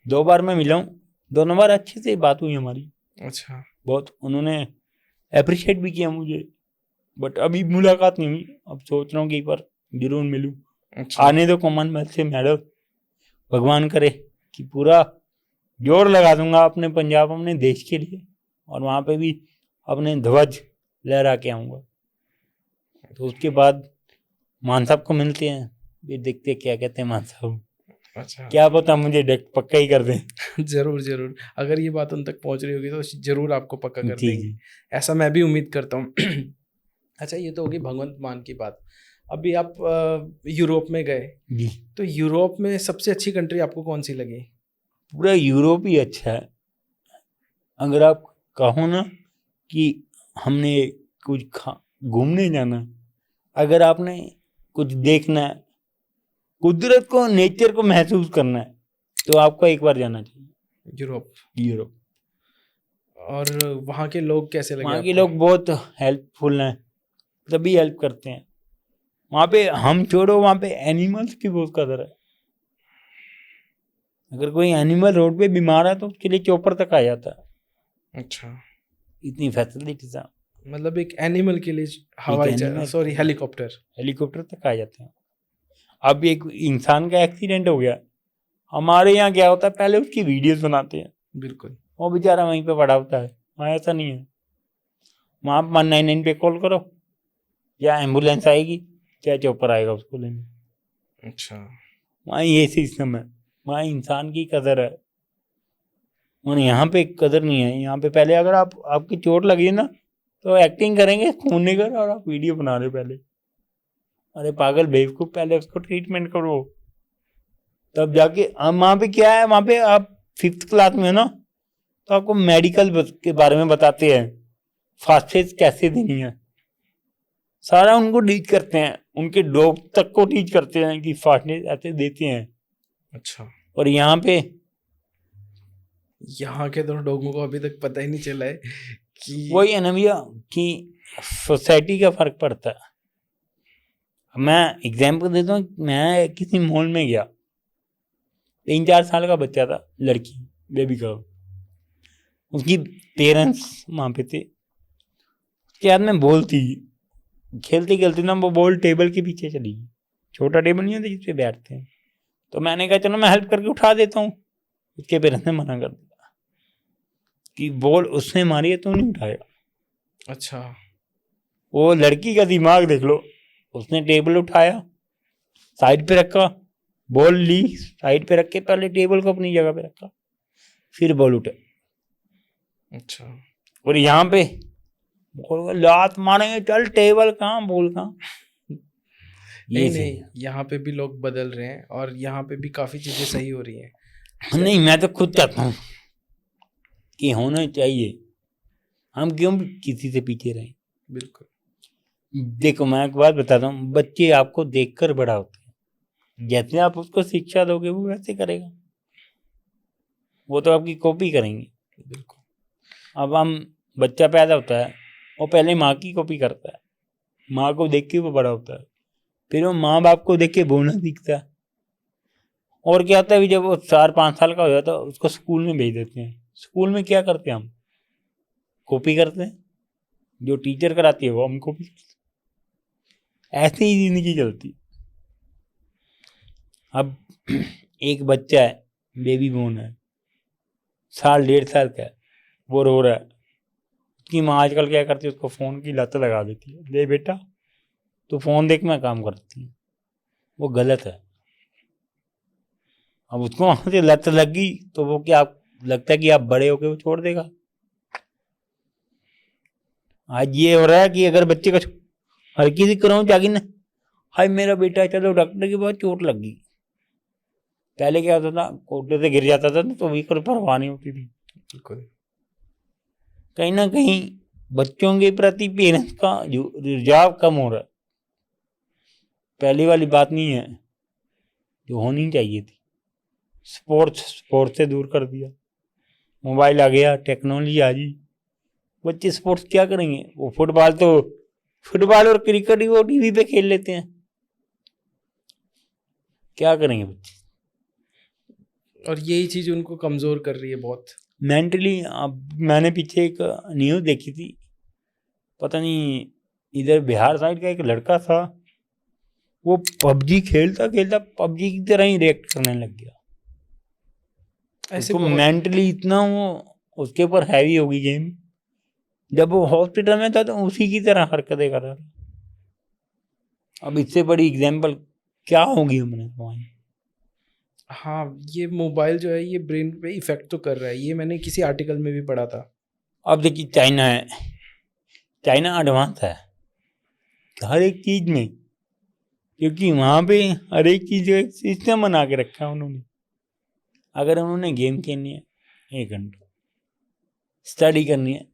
Speaker 2: 2 बार मैं मिला हूँ, दोनों बार अच्छे से बात हुई हमारी।
Speaker 1: अच्छा
Speaker 2: बहुत उन्होंने अप्रिशिएट भी किया मुझे, बट अभी मुलाकात नहीं हुई। अब सोच रहा हूँ कि एक बार जरूर मिलूँ।
Speaker 1: अच्छा।
Speaker 2: आने दो कॉमनवेल्थ से मेडल, भगवान करे कि पूरा जोर लगा दूंगा अपने पंजाब, अपने देश के लिए, और वहाँ पे भी अपने ध्वज लहरा के आऊँगा। तो उसके बाद मान साहब को मिलते हैं, ये देखते क्या कहते हैं मान साहब,
Speaker 1: अच्छा।
Speaker 2: क्या पता मुझे पक्का ही कर दें।
Speaker 1: जरूर जरूर, अगर ये बात उन तक पहुंच रही होगी तो जरूर आपको पक्का कर
Speaker 2: जी
Speaker 1: देंगे,
Speaker 2: जी
Speaker 1: ऐसा मैं भी उम्मीद करता हूँ। अच्छा, ये तो होगी भगवंत मान की बात। अभी आप यूरोप में गए,
Speaker 2: जी।
Speaker 1: तो यूरोप में सबसे अच्छी कंट्री आपको कौन सी लगी?
Speaker 2: पूरा यूरोप ही अच्छा है, अगर आप कहो ना कि हमने कुछ घूमने जाना, अगर आपने कुछ देखना है, कुदरत को, नेचर को महसूस करना है, तो आपको एक बार जाना चाहिए यूरोप।
Speaker 1: और वहाँ के लोग कैसे लगे
Speaker 2: वहाँ के
Speaker 1: आपको?
Speaker 2: लोग बहुत हेल्पफुल हैं, सभी हेल्प करते हैं। वहाँ पे हम छोड़ो, वहाँ पे एनिमल्स की बहुत कदर है। अगर कोई एनिमल रोड पे बीमार है तो उसके लिए चॉपर तक आ जाता है।
Speaker 1: अच्छा,
Speaker 2: इतनी फैसिलिटीज है।
Speaker 1: मतलब एक एनिमल के लिए
Speaker 2: हेलीकॉप्टर तक आ जाते हैं। अब एक इंसान का एक्सीडेंट हो गया, हमारे यहाँ क्या होता है, पहले उसकी वीडियोस बनाते हैं,
Speaker 1: बिल्कुल।
Speaker 2: वो बेचारा वहीं पे पड़ा होता है। वहाँ ऐसा नहीं है, वहाँ 199 पे कॉल करो, या एम्बुलेंस आएगी या चॉपर आएगा उसको लेने।
Speaker 1: अच्छा,
Speaker 2: वहाँ ये सिस्टम है, वहाँ इंसान की कदर है, और यहाँ पे कदर नहीं है। यहाँ पे पहले अगर आपकी चोट लगी ना तो एक्टिंग करेंगे खून निकल, और आप वीडियो बना रहे पहले। अरे पागल बेवकूफ, पहले उसको ट्रीटमेंट करो तब जाके। वहाँ पे क्या है, वहाँ पे आप 5th क्लास में हो ना, तो आपको मेडिकल के बारे में बताते हैं, फास्टेज कैसे देनी है, सारा उनको टीच करते हैं, उनके डॉग तक को टीच करते हैं कि फास्टेज ऐसे देते हैं।
Speaker 1: अच्छा,
Speaker 2: और यहाँ
Speaker 1: के तो लोगों को अभी तक पता ही नहीं चला है कि
Speaker 2: वही है ना भैया कि सोसाइटी का फर्क पड़ता है। मैं एग्जाम्पल देता हूँ, मैं किसी मॉल में गया, 3-4 साल का बच्चा था, लड़की, बेबी गर्ल, उसकी पेरेंट्स वहाँ पे थे। उसके हाथ में बॉल थी, खेलते खेलते ना वो बॉल टेबल के पीछे चली गई। छोटा टेबल नहीं होता जिसपे बैठते हैं, तो मैंने कहा चलो मैं हेल्प करके उठा देता हूँ। उसके पेरेंट्स ने मना कर दिया कि बॉल उसने मारी है तो नहीं उठाएगा।
Speaker 1: अच्छा,
Speaker 2: वो लड़की का दिमाग देख लो, उसने टेबल उठाया, साइड पे रखा, बॉल ली, साइड पे रख के पहले टेबल को अपनी जगह पे रखा, फिर बॉल उठा।
Speaker 1: अच्छा,
Speaker 2: और यहाँ पे लात मारेंगे, चल टेबल कहाँ बॉल कहाँ।
Speaker 1: नहीं, यहाँ पे भी लोग बदल रहे हैं और यहाँ पे भी काफी चीजें सही हो रही हैं।
Speaker 2: नहीं, मैं तो खुद चाहता हूँ कि होना चाहिए, हम क्यों किसी से पीछे रहें।
Speaker 1: बिल्कुल।
Speaker 2: देखो मैं एक बात बताता हूँ, बच्चे आपको देखकर बड़ा होते हैं, जैसे आप उसको शिक्षा दोगे वो वैसे करेगा, वो तो आपकी कॉपी करेंगे।
Speaker 1: बिल्कुल।
Speaker 2: अब बच्चा पैदा होता है, वो पहले माँ की कॉपी करता है, माँ को देख के वो बड़ा होता है, फिर वो माँ बाप को देख के बोलना सीखता है। और क्या होता है, जब वो 4-5 साल का हो जाता है उसको स्कूल में भेज देते हैं। स्कूल में क्या करते हैं, हम कॉपी करते हैं, जो टीचर कराती है वो हम कॉपी करते हैं। ऐसे ही जिंदगी चलती। अब एक बच्चा है, बेबी बोर्न है, 1.5 साल का है, वो रो रहा है, उसकी माँ आजकल क्या करती है, उसको फोन की लत लगा देती है, ले बेटा तो फोन देख मैं काम करती है। वो गलत है। अब उसको वहां से लत लगी तो वो क्या लगता है कि आप बड़े होके वो छोड़ देगा। आज ये हो रहा है कि अगर बच्चे का हर किसी कराऊं जागी ना, हाय मेरा बेटा चलो डॉक्टर के पास चोट लग गई। पहले क्या होता था, कोटे से गिर जाता था तो भी कोई परवाह नहीं होती थी।
Speaker 1: बिल्कुल।
Speaker 2: कहीं ना कहीं बच्चों के प्रति पेरेंट्स का जो रुझाव कम हो रहा है। पहली वाली बात नहीं है जो होनी चाहिए थी। स्पोर्ट्स से दूर कर दिया, मोबाइल आ गया, टेक्नोलॉजी आ गई, बच्चे स्पोर्ट्स क्या करेंगे। वो फुटबॉल और क्रिकेट ही वो टीवी पे खेल लेते हैं, क्या करेंगे बच्चे।
Speaker 1: और यही चीज उनको कमजोर कर रही है बहुत
Speaker 2: मेंटली। अब मैंने पीछे एक न्यूज़ देखी थी, पता नहीं इधर बिहार साइड का एक लड़का था, वो पबजी खेलता खेलता पबजी की तरह ही रिएक्ट करने लग गया।
Speaker 1: ऐसे
Speaker 2: उसको
Speaker 1: बहुत।
Speaker 2: मेंटली इतना वो उसके ऊपर हैवी हो गई गेम, जब वो हॉस्पिटल में था तो उसी की तरह हरकतें कर रहा था। अब इससे बड़ी एग्जाम्पल क्या होगी हमने हमारी।
Speaker 1: हाँ, ये मोबाइल जो है ये ब्रेन पे इफेक्ट तो कर रहा है, ये मैंने किसी आर्टिकल में भी पढ़ा था।
Speaker 2: अब देखिए चाइना है, चाइना एडवांस है हर एक चीज में, क्योंकि वहां पे हर एक चीज का एक सिस्टम बना के रखा है उन्होंने। अगर उन्होंने गेम खेलनी है 1 घंटा, स्टडी करनी है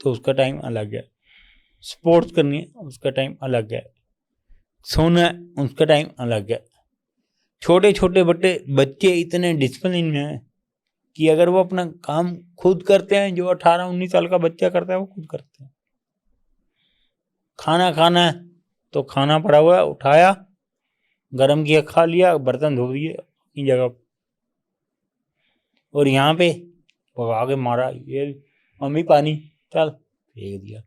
Speaker 2: तो उसका टाइम अलग है, स्पोर्ट्स करनी है उसका टाइम अलग है, सोना है उसका टाइम अलग है। छोटे छोटे बच्चे इतने डिसिप्लिन में हैं कि अगर वो अपना काम खुद करते हैं, जो 18-19 साल का बच्चा करता है वो खुद करते हैं। खाना खाना है तो खाना पड़ा हुआ है, उठाया, गरम किया, खा लिया, बर्तन धो दिए अपनी जगह। और यहाँ पे भगा के मारा, ये मम्मी पानी, चल फेंक दिया।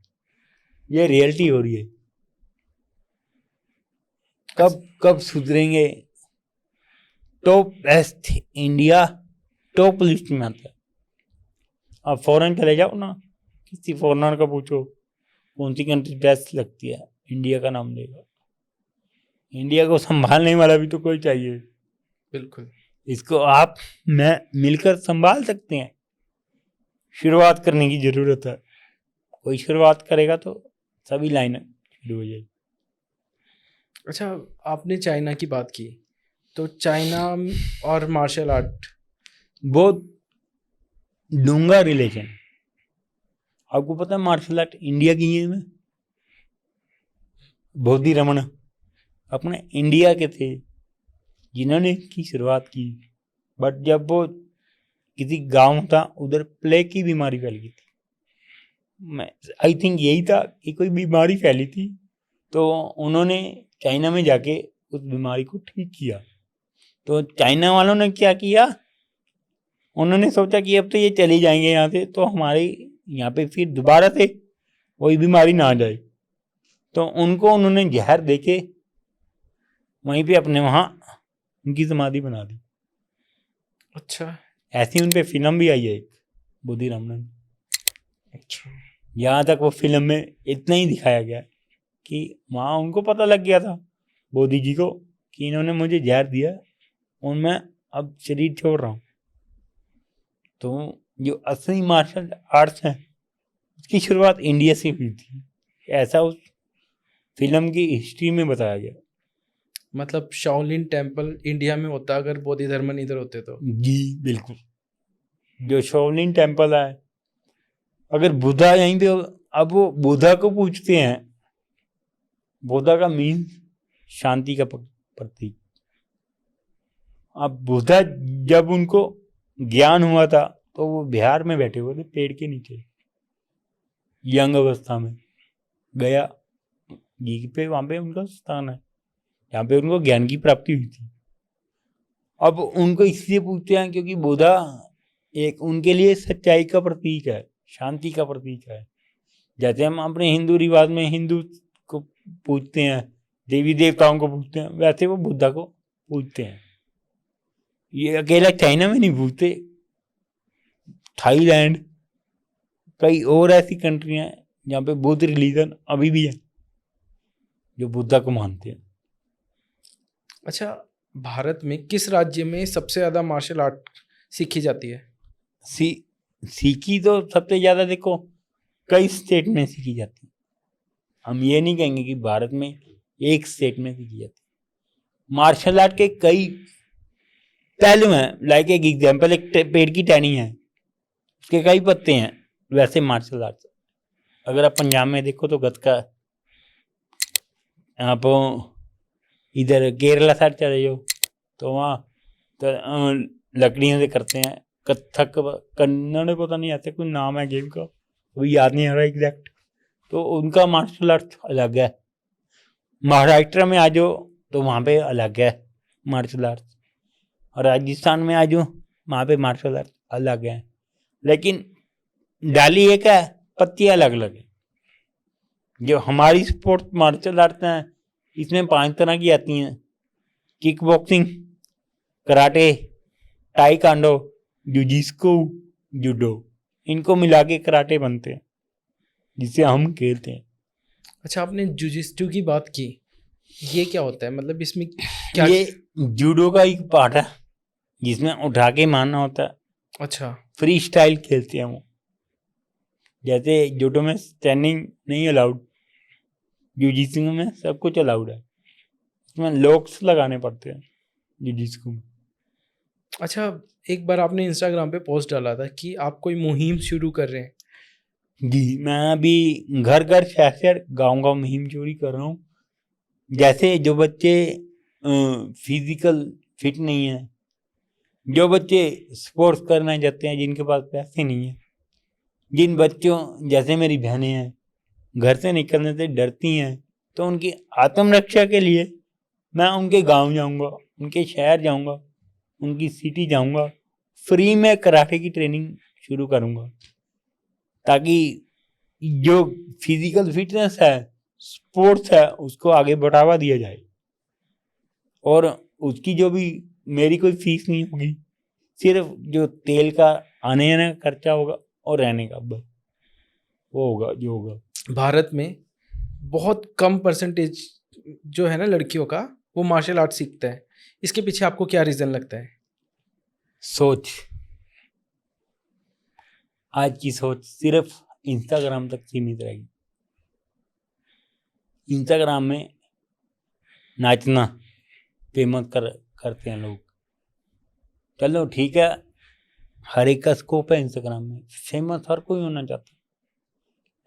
Speaker 2: ये रियलिटी हो रही है। कब सुधरेंगे? Top best India top list में आता है। आप फॉरेन चले जाओ ना, किसी फॉरेनर का पूछो कौन सी कंट्री बेस्ट लगती है, इंडिया का नाम लेगा। इंडिया को संभालने वाला भी तो कोई चाहिए।
Speaker 1: बिल्कुल।
Speaker 2: इसको आप मैं मिलकर संभाल सकते हैं। शुरुआत करने की जरूरत है। कोई शुरुआत करेगा तो सभी लाइन शुरू हो जाएगी।
Speaker 1: अच्छा, आपने चाइना की बात की, तो चाइना और मार्शल आर्ट
Speaker 2: बहुत डूंगा रिलेशन। आपको पता है मार्शल आर्ट इंडिया की है में बोधि रमन अपने इंडिया के थे जिन्होंने इसकी शुरुआत की। बट जब वो किसी गांव था उधर प्लेग की बीमारी फैल गई थी। आई थिंक यही था कि कोई बीमारी फैली थी, तो उन्होंने चाइना में जाके उस बीमारी को ठीक किया। तो चाइना वालों ने क्या किया, उन्होंने सोचा कि अब तो ये चले जाएंगे यहाँ से, तो हमारे यहाँ पे फिर दोबारा से वही बीमारी ना आ जाए। तो उनको उन्होंने जहर देके वहीं पे अपने वहाँ उनकी समाधि बना दी।
Speaker 1: अच्छा।
Speaker 2: ऐसी उन पे फिल्म भी आई है एक, बोधि रामन।
Speaker 1: अच्छा।
Speaker 2: यहाँ तक वो फिल्म में इतना ही दिखाया गया कि वहाँ उनको पता लग गया था बोधि जी को कि इन्होंने मुझे जहर दिया और मैं अब शरीर छोड़ रहा हूँ। तो जो असली मार्शल आर्ट्स हैं उसकी शुरुआत इंडिया से हुई थी, ऐसा उस फिल्म की हिस्ट्री में बताया गया।
Speaker 1: मतलब शाओलिन टेम्पल इंडिया में होता अगर बोधि धर्मन इधर होते तो।
Speaker 2: जी बिल्कुल। जो शाओलिन टेम्पल है, अगर बुद्धा यहीं पे, अब वो बुद्धा को पूछते हैं, बुद्धा का मीन शांति का प्रतीक। अब बुद्धा जब उनको ज्ञान हुआ था तो वो बिहार में बैठे हुए थे पेड़ के नीचे, यंग अवस्था में। गया जी पे, वहां पे उनका स्थान है जहाँ पे उनको ज्ञान की प्राप्ति हुई थी। अब उनको इसलिए पूछते हैं क्योंकि बुद्धा एक उनके लिए सच्चाई का प्रतीक है, शांति का प्रतीक है। जैसे हम अपने हिंदू रिवाज में हिंदू को पूजते हैं, देवी देवताओं को पूजते हैं, वैसे वो बुद्धा को पूजते हैं। ये अकेला चाइना में नहीं पूजते, थाईलैंड, कई और ऐसी कंट्रियां हैं जहाँ पे बुद्ध रिलीजन अभी भी है जो बुद्धा को मानते हैं।
Speaker 1: अच्छा, भारत में किस राज्य में सबसे ज़्यादा मार्शल आर्ट सीखी जाती है?
Speaker 2: सीखी तो सबसे ज्यादा देखो कई स्टेट में सीखी जाती है। हम ये नहीं कहेंगे कि भारत में एक स्टेट में सीखी जाती है। मार्शल आर्ट के कई पहलू हैं। लाइक एक एग्जांपल, एक पेड़ की टहनी है, उसके कई पत्ते हैं। वैसे मार्शल आर्ट अगर आप पंजाब में देखो तो गतका, आप इधर केरला साइड चले जाओ तो वहाँ तो लकड़ियों से करते हैं। कथक, कन्नड़ पता नहीं आते, कोई नाम है गेम का, अभी याद नहीं आ रहा एग्जैक्ट। तो उनका मार्शल आर्ट अलग है। महाराष्ट्र में आ जाओ तो वहाँ पे अलग है मार्शल आर्ट, और राजस्थान में आ जाओ वहाँ पे मार्शल आर्ट अलग है। लेकिन डाली एक है, पत्ती अलग अलग है। जो हमारी स्पोर्ट्स मार्शल आर्ट हैं इसमें 5 तरह की आती हैं: kick boxing, karate, taekwondo, jujitsu, judo. इनको मिला के कराटे बनते हैं जिसे हम खेलते हैं।
Speaker 1: अच्छा, आपने जुजित्सु की बात की, ये क्या होता है? मतलब इसमें क्या?
Speaker 2: ये जूडो का एक पार्ट है जिसमें उठा के मारना होता है।
Speaker 1: अच्छा।
Speaker 2: फ्री स्टाइल खेलते हैं वो। जैसे जूडो में स्टैंडिंग नहीं अलाउड, जुजित्सु में सब कुछ अलाउड है। इसमें लॉक्स लगाने पड़ते हैं जुजित्सु में।
Speaker 1: अच्छा, एक बार आपने इंस्टाग्राम पे पोस्ट डाला था कि आप कोई मुहिम शुरू कर रहे हैं,
Speaker 2: जी, मैं अभी घर घर शहर शहर गाँव गाँव मुहिम चोरी कर रहा हूँ। जैसे जो बच्चे फिजिकल फिट नहीं है, जो बच्चे स्पोर्ट्स करना चाहते हैं, जिनके पास पैसे नहीं है, जिन बच्चों जैसे मेरी बहनें हैं घर से निकलने से डरती हैं, तो उनकी आत्मरक्षा के लिए मैं उनके गांव जाऊंगा, उनके शहर जाऊंगा, उनकी सिटी जाऊंगा, फ्री में कराटे की ट्रेनिंग शुरू करूंगा, ताकि जो फिजिकल फिटनेस है, स्पोर्ट्स है, उसको आगे बढ़ावा दिया जाए। और उसकी जो भी मेरी कोई फीस नहीं होगी, सिर्फ जो तेल का आने जाने का खर्चा होगा और रहने का बस वो होगा जो होगा।
Speaker 1: भारत में बहुत कम परसेंटेज जो है ना लड़कियों का, वो मार्शल आर्ट सीखता है। इसके पीछे आपको क्या रीज़न लगता है?
Speaker 2: सोच, आज की सोच सिर्फ इंस्टाग्राम तक सीमित रहेगी। इंस्टाग्राम में नाचना फेमस करते हैं लोग। चलो ठीक है, हर एक का स्कोप है इंस्टाग्राम में, फेमस हर कोई होना चाहता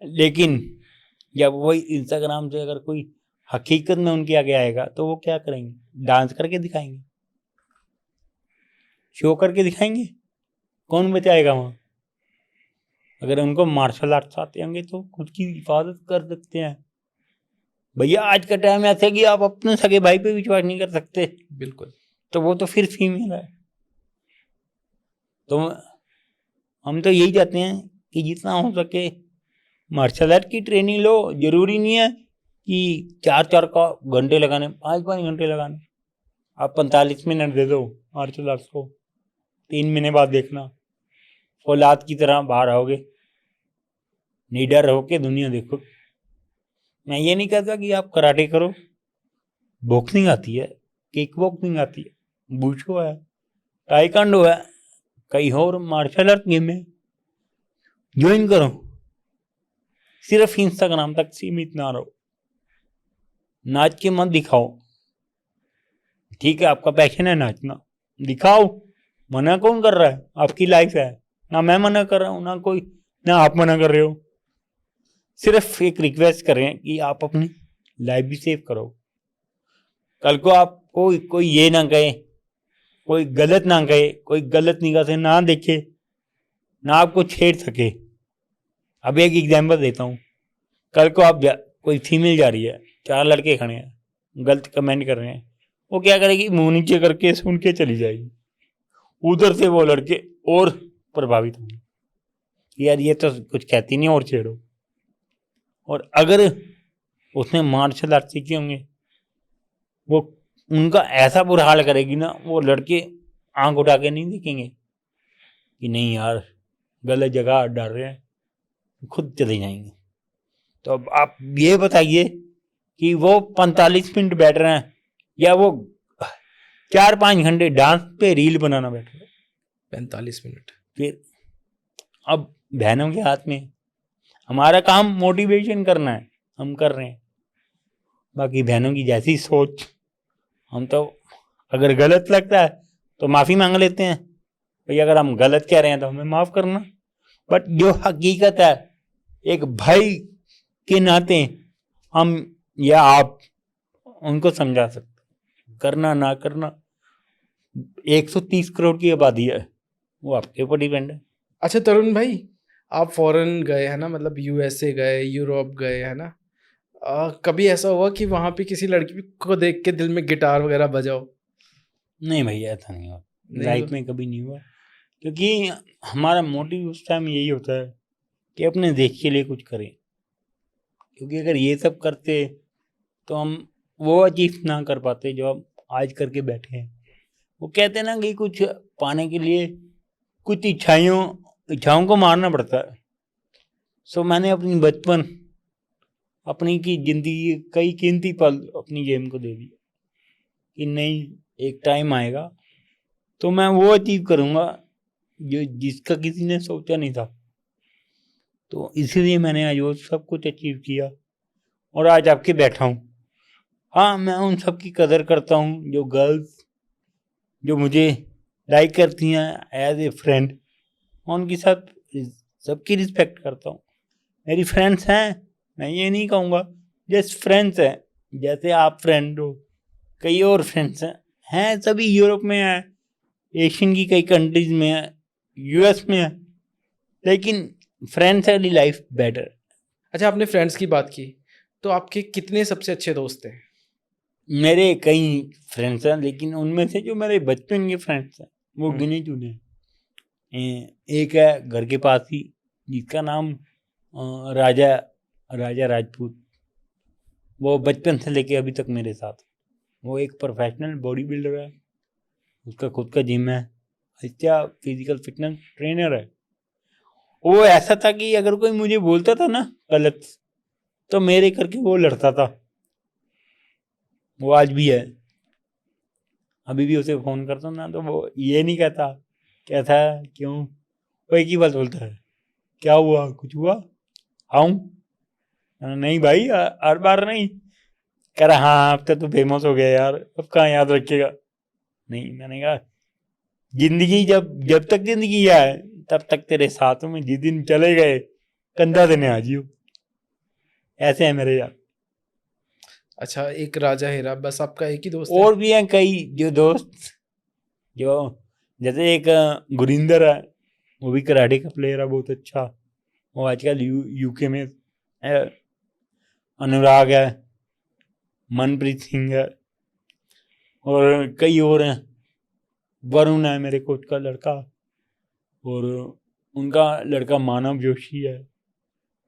Speaker 2: है, लेकिन जब वही इंस्टाग्राम से अगर कोई हकीकत में उनके आगे आएगा तो वो क्या करेंगे? डांस करके दिखाएंगे, शो करके दिखाएंगे। कौन बचाएगा वहाँ? अगर उनको मार्शल आर्ट्स आते होंगे तो खुद की हिफाजत कर सकते हैं। भैया आज का टाइम ऐसा है कि आप अपने सगे भाई पे विश्वास नहीं कर सकते,
Speaker 1: बिल्कुल।
Speaker 2: तो वो तो फिर फीमेल है। तो हम तो यही चाहते हैं कि जितना हो सके मार्शल आर्ट की ट्रेनिंग लो। जरूरी नहीं है कि 4 का घंटे लगाने, 5 घंटे लगाने। आप 45 मिनट दे दो मार्शल आर्ट्स को, 3 महीने बाद देखना औलाद की तरह बाहर आओगे, निडर होके दुनिया देखो। मैं ये नहीं कहता कि आप कराटे करो, बॉक्सिंग आती है, किक बॉक्सिंग आती है, बूशो है, टाइकांडो है, कई और मार्शल आर्ट गेम है, ज्वाइन करो। सिर्फ इंस्टाग्राम तक सीमित ना रहो, नाच के मत दिखाओ। ठीक है, आपका पैशन है नाचना, दिखाओ, मना कौन कर रहा है? आपकी लाइफ है, ना मैं मना कर रहा हूँ, ना आप मना कर रहे हो। सिर्फ एक रिक्वेस्ट कर रहे हैं कि आप अपनी लाइफ भी सेव करो। कल को आप कोई ये ना कहे, कोई गलत ना कहे, कोई गलत निगाह से ना देखे, ना आपको छेड़ सके। अब एक एग्जाम्पल देता हूँ, कल को आप कोई फीमेल जा रही है, 4 लड़के खड़े हैं, गलत कमेंट कर रहे हैं, वो क्या करेगी? मुंह नीचे करके सुन के चली जाएगी। उधर से वो लड़के और प्रभावित होंगे, यार ये तो कुछ कहती नहीं और छेड़ो। और अगर उसने मार्शल आर्ट सीखे होंगे, वो उनका ऐसा बुरा हाल करेगी ना, वो लड़के आंख उठा के नहीं देखेंगे कि नहीं यार गलत जगह डाल रहे हैं, खुद चले जाएंगे। तो अब आप ये बताइए कि वो 45 मिनट बैठ रहे हैं या वो 4-5 घंटे डांस पे रील बनाना बैठ रहे हैं।
Speaker 1: 45 मिनट।
Speaker 2: फिर अब बहनों के हाथ में, हमारा काम मोटिवेशन करना है, हम कर रहे हैं। बाकी बहनों की जैसी सोच, हम तो अगर गलत लगता है तो माफी मांग लेते हैं, भाई अगर हम गलत कह रहे हैं तो हमें माफ करना। बट जो हकीकत है, एक भाई के नाते हम या आप उनको समझा सकते। करना ना करना, 130 करोड़ की आबादी है, वो आपके ऊपर डिपेंड है।
Speaker 1: अच्छा तरुण भाई, आप फॉरेन गए हैं ना, मतलब यूएसए गए, यूरोप गए है ना, कभी ऐसा हुआ कि वहाँ पे किसी लड़की को देख के दिल में गिटार वगैरह बजाओ?
Speaker 2: नहीं भैया, ऐसा नहीं हुआ,
Speaker 1: नहीं
Speaker 2: लाइफ
Speaker 1: हुआ?
Speaker 2: में कभी नहीं हुआ। क्योंकि हमारा मोटिव उस टाइम यही होता है कि अपने देश के लिए कुछ करें। क्योंकि अगर ये सब करते तो हम वो अचीव ना कर पाते जो हम आज करके बैठे हैं। वो कहते हैं ना कि कुछ पाने के लिए कुछ इच्छाओं को मारना पड़ता है। सो मैंने अपनी बचपन, अपनी की जिंदगी कई कीमती पल अपनी गेम को दे दिया कि नहीं, एक टाइम आएगा तो मैं वो अचीव करूँगा जो जिसका किसी ने सोचा नहीं था। तो इसीलिए मैंने आज वो सब कुछ अचीव किया और आज आपके बैठा हूँ। हाँ, मैं उन सब की कदर करता हूँ जो गर्ल्स जो मुझे लाइक करती हैं एज ए फ्रेंड, उनकी सब सबकी रिस्पेक्ट करता हूँ। मेरी फ्रेंड्स हैं, मैं ये नहीं कहूँगा, जस्ट फ्रेंड्स हैं, जैसे आप फ्रेंड हो। कई और फ्रेंड्स हैं सभी यूरोप में है, एशियन की कई कंट्रीज में है, यूएस में है, लेकिन फ्रेंड्स वाली लाइफ बेटर।
Speaker 1: अच्छा, आपने फ्रेंड्स की बात की, तो आपके कितने सबसे अच्छे दोस्त हैं?
Speaker 2: मेरे कई फ्रेंड्स हैं, लेकिन उनमें से जो मेरे बचपन के फ्रेंड्स हैं वो
Speaker 1: हम्म।
Speaker 2: गिने चुने हैं। एक है घर के पास ही, जिसका नाम राजा राजपूत, वो बचपन से लेके अभी तक मेरे साथ। वो एक प्रोफेशनल बॉडी बिल्डर है, उसका खुद का जिम है, अच्छा फिजिकल फिटनेस ट्रेनर है। वो ऐसा था कि अगर कोई मुझे बोलता था ना गलत, तो मेरे करके वो लड़ता था। वो आज भी है, अभी भी उसे फोन करता हूँ ना तो वो ये नहीं कहता कहता है क्यों, वो एक ही बात बोलता है, क्या हुआ, कुछ हुआ, आऊं? नहीं भाई, हर बार नहीं। कह रहा हाँ, अब तो फेमस हो गया यार, अब कहाँ याद रखेगा। नहीं, मैंने कहा जिंदगी जब जब तक जिंदगी है तब तक तेरे साथ में, जिस दिन चले गए कंधा देने आ जियो। ऐसे है मेरे यार।
Speaker 1: अच्छा, एक राजा हीरा, बस आपका एक ही दोस्त है?
Speaker 2: और भी हैं कई जो दोस्त, जो जैसे एक गुरिंदर है, वो भी कराटे का प्लेयर है बहुत अच्छा, वो आजकल यूके में है। अनुराग है, मनप्रीत सिंह है, और कई और हैं। वरुण है मेरे कोच का लड़का, और उनका लड़का मानव जोशी है।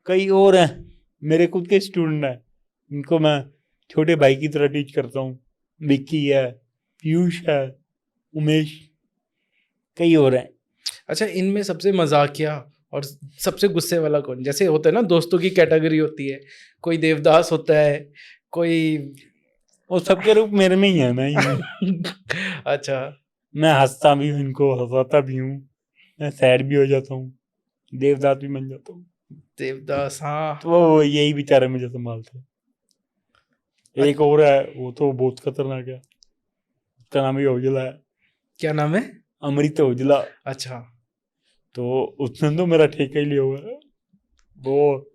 Speaker 2: कई और हैं मेरे खुद के स्टूडेंट हैं, इनको मैं छोटे भाई की तरह टीच करता हूँ। विक्की है, पीयूष है, उमेश, कई और हैं।
Speaker 1: अच्छा, इनमें सबसे मजाकिया और सबसे गुस्से वाला कौन? जैसे होता है ना, दोस्तों की कैटेगरी होती है, कोई देवदास होता है, कोई
Speaker 2: वो सबके रूप मेरे में ही है, मैं ही हूँ।
Speaker 1: अच्छा,
Speaker 2: मैं हंसता भी हूँ, इनको हंसाता भी हूँ, मैं सैड भी हो जाता हूँ, देवदास भी बन जाता हूँ।
Speaker 1: देवदास, हाँ।
Speaker 2: तो वो यही बेचारे मुझे संभालते हैं। एक और है, वो तो बहुत खतरनाक है, उसका नाम ही ओझला है,
Speaker 1: क्या नाम है?
Speaker 2: अमृत ओझला।
Speaker 1: अच्छा।
Speaker 2: तो उसने तो मेरा ठेका ही लिया हुआ है। वो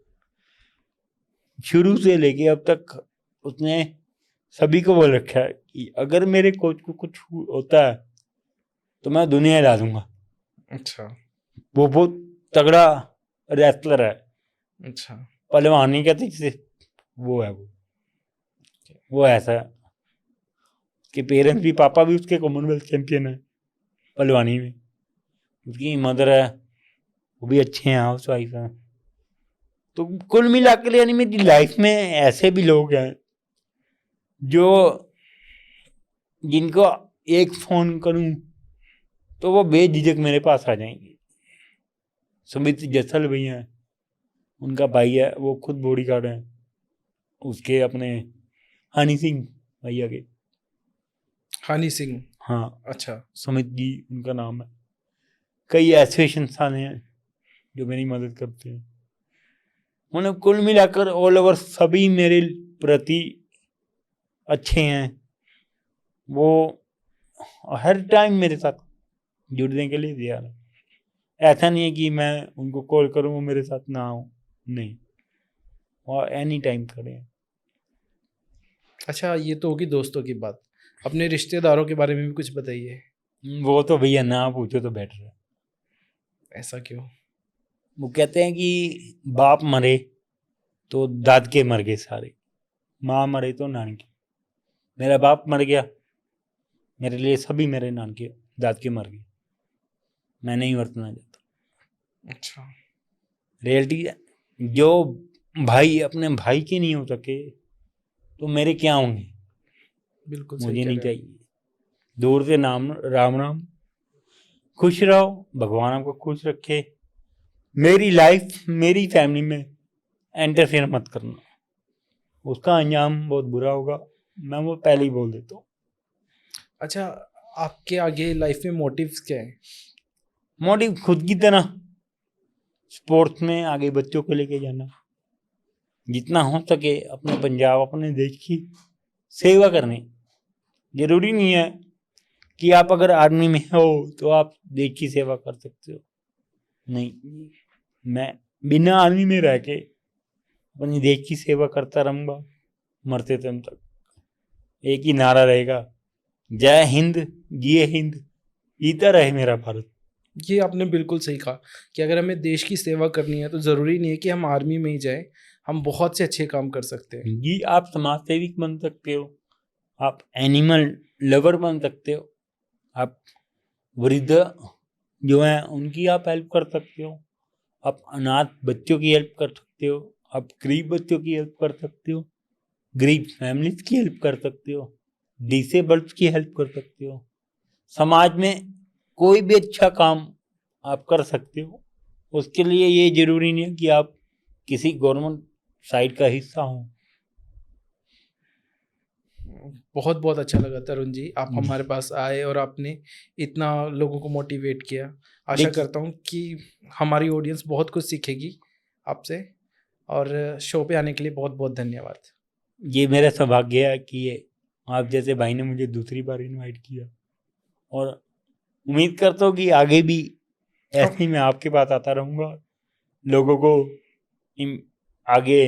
Speaker 2: शुरू से लेके अब तक उसने सभी को बोल रखा है कि अगर मेरे कोच को कुछ होता है तो मैं दुनिया हिला दूंगा।
Speaker 1: अच्छा।
Speaker 2: वो बहुत तगड़ा रेसलर है,
Speaker 1: अच्छा।
Speaker 2: पहलवान नहीं कहते जिसे, वो है वो ऐसा है कि पेरेंट्स भी, पापा भी उसके कॉमनवेल्थ चैंपियन है पहलवानी में, उसकी मदर है वो भी अच्छे हैं, हाउस वाइफ है। तो कुल मिला के यानी मेरी लाइफ में ऐसे भी लोग हैं जो, जिनको एक फोन करूं तो वो बेझिझक मेरे पास आ जाएंगे। सुमित जसल भैया हैं, उनका भाई है, वो खुद बॉडी गार्ड है उसके अपने हनी सिंह भैया के।
Speaker 1: हनी सिंह।
Speaker 2: हाँ,
Speaker 1: अच्छा।
Speaker 2: सुमित जी उनका नाम है। कई ऐसे इंसान हैं जो मेरी मदद करते हैं। उन्हें कुल मिलाकर ऑल ओवर सभी मेरे प्रति अच्छे हैं। वो हर टाइम मेरे साथ जुड़ने के लिए तैयार है। ऐसा नहीं है कि मैं उनको कॉल करूं वो मेरे साथ ना हो, नहीं, और एनी टाइम खड़े हैं।
Speaker 1: अच्छा, ये तो होगी दोस्तों की बात, अपने रिश्तेदारों के बारे में भी कुछ बताइए।
Speaker 2: वो तो भैया ना पूछो तो बेटर है।
Speaker 1: ऐसा क्यों?
Speaker 2: वो कहते हैं कि बाप मरे तो दादके मर गए सारे, माँ मरे तो नानके। मेरा बाप मर गया, मेरे लिए सभी मेरे नानके दादके मर गए, मैं नहीं वर्तना चाहता।
Speaker 1: अच्छा।
Speaker 2: रियलिटी है, जो भाई अपने भाई के नहीं हो सके तो मेरे क्या होंगे,
Speaker 1: बिल्कुल सही
Speaker 2: मुझे
Speaker 1: कह
Speaker 2: नहीं
Speaker 1: रहे हैं।
Speaker 2: चाहिए। दूर से नाम राम राम, खुश रहो, भगवान आपको खुश रखे। मेरी लाइफ मेरी फैमिली में इंटरफेयर मत करना, उसका अंजाम बहुत बुरा होगा, मैं वो पहले ही बोल देता हूँ।
Speaker 1: अच्छा, आपके आगे लाइफ में मोटिव्स क्या है?
Speaker 2: मोटिव खुद की तरह स्पोर्ट्स में आगे बच्चों को लेके जाना, जितना हो सके अपने पंजाब अपने देश की सेवा करनी। जरूरी नहीं है कि आप अगर आर्मी में हो तो आप देश की सेवा कर सकते हो, नहीं, मैं बिना आर्मी में रह के अपनी देश की सेवा करता रहूँगा मरते दम तक। एक ही नारा रहेगा, जय हिंद, जिए हिंद, जीता रहे मेरा भारत।
Speaker 1: ये आपने बिल्कुल सही कहा कि अगर हमें देश की सेवा करनी है तो ज़रूरी नहीं है कि हम आर्मी में ही जाएँ, हम बहुत से अच्छे काम कर सकते हैं।
Speaker 2: जी, आप समाज सेविक बन सकते हो, आप एनिमल लवर बन सकते हो, आप वृद्ध जो हैं उनकी आप हेल्प कर सकते हो, आप अनाथ बच्चों की हेल्प कर सकते हो, आप गरीब बच्चों की हेल्प कर सकते हो, गरीब फैमिलीज की हेल्प कर सकते हो, डिसेबल्ड की हेल्प कर सकते हो। समाज में कोई भी अच्छा काम आप कर सकते हो। उसके लिए ये जरूरी नहीं है कि आप किसी गवर्नमेंट साइड का हिस्सा हो।
Speaker 1: बहुत बहुत अच्छा लगा तरुण जी, आप हमारे पास आए और आपने इतना लोगों को मोटिवेट किया। आशा
Speaker 2: देखिए,
Speaker 1: करता हूँ कि हमारी ऑडियंस बहुत कुछ सीखेगी आपसे, और शो पे आने के लिए बहुत बहुत धन्यवाद।
Speaker 2: ये मेरा सौभाग्य है कि ये आप जैसे भाई ने मुझे दूसरी बार इनवाइट किया, और उम्मीद करता हूँ कि आगे भी ऐसे ही मैं आपके पास आता रहूँगा, लोगों को आगे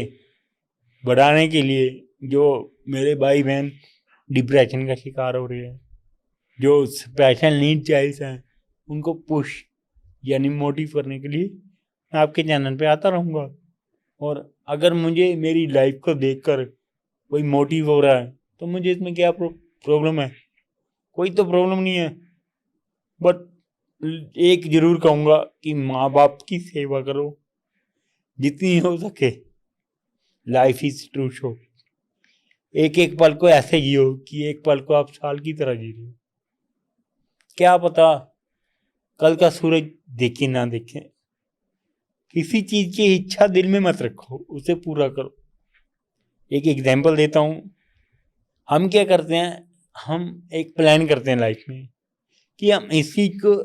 Speaker 2: बढ़ाने के लिए। जो मेरे भाई बहन डिप्रेशन का शिकार हो रहे हैं, जो स्पेशल नीड चाइल्ड हैं, उनको पुश यानी मोटिव करने के लिए मैं आपके चैनल पे आता रहूँगा। और अगर मुझे मेरी लाइफ को देखकर कोई मोटिव हो रहा है तो मुझे इसमें क्या प्रॉब्लम है? कोई तो प्रॉब्लम नहीं है। बट एक जरूर कहूँगा कि माँ बाप की सेवा करो जितनी हो सके। Life is true show. एक एक पल को ऐसे जियो कि एक पल को आप साल की तरह जी रहे हो। क्या पता कल का सूरज देखे ना देखे। किसी चीज की इच्छा दिल में मत रखो, उसे पूरा करो। एक एग्जाम्पल देता हूँ। हम क्या करते हैं, हम एक प्लान करते हैं लाइफ में कि हम इसी को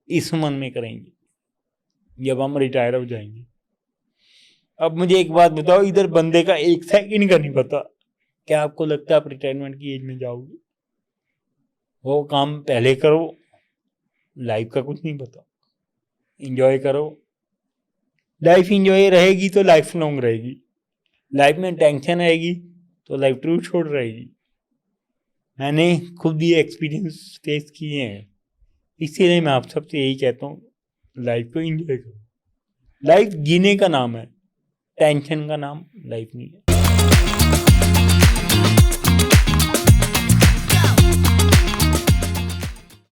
Speaker 2: इस उम्र में करेंगे जब हम रिटायर हो जाएंगे। अब मुझे एक बात बताओ, इधर बंदे का एक सेकंड का नहीं पता। क्या आपको लगता है आप रिटायरमेंट की एज में जाओगे? वो काम पहले करो, लाइफ का कुछ नहीं पता। इंजॉय करो। लाइफ इंजॉय रहेगी तो लाइफ लॉन्ग रहेगी। लाइफ में टेंशन आएगी तो लाइफ ट्रू छोड़ रहेगी। मैंने खुद ये एक्सपीरियंस फेस किए हैं, इसीलिए मैं आप सबसे यही कहता हूँ, लाइफ को एंजॉय करो। लाइफ जीने का नाम है, टेंशन का नाम लाइफ नहीं है।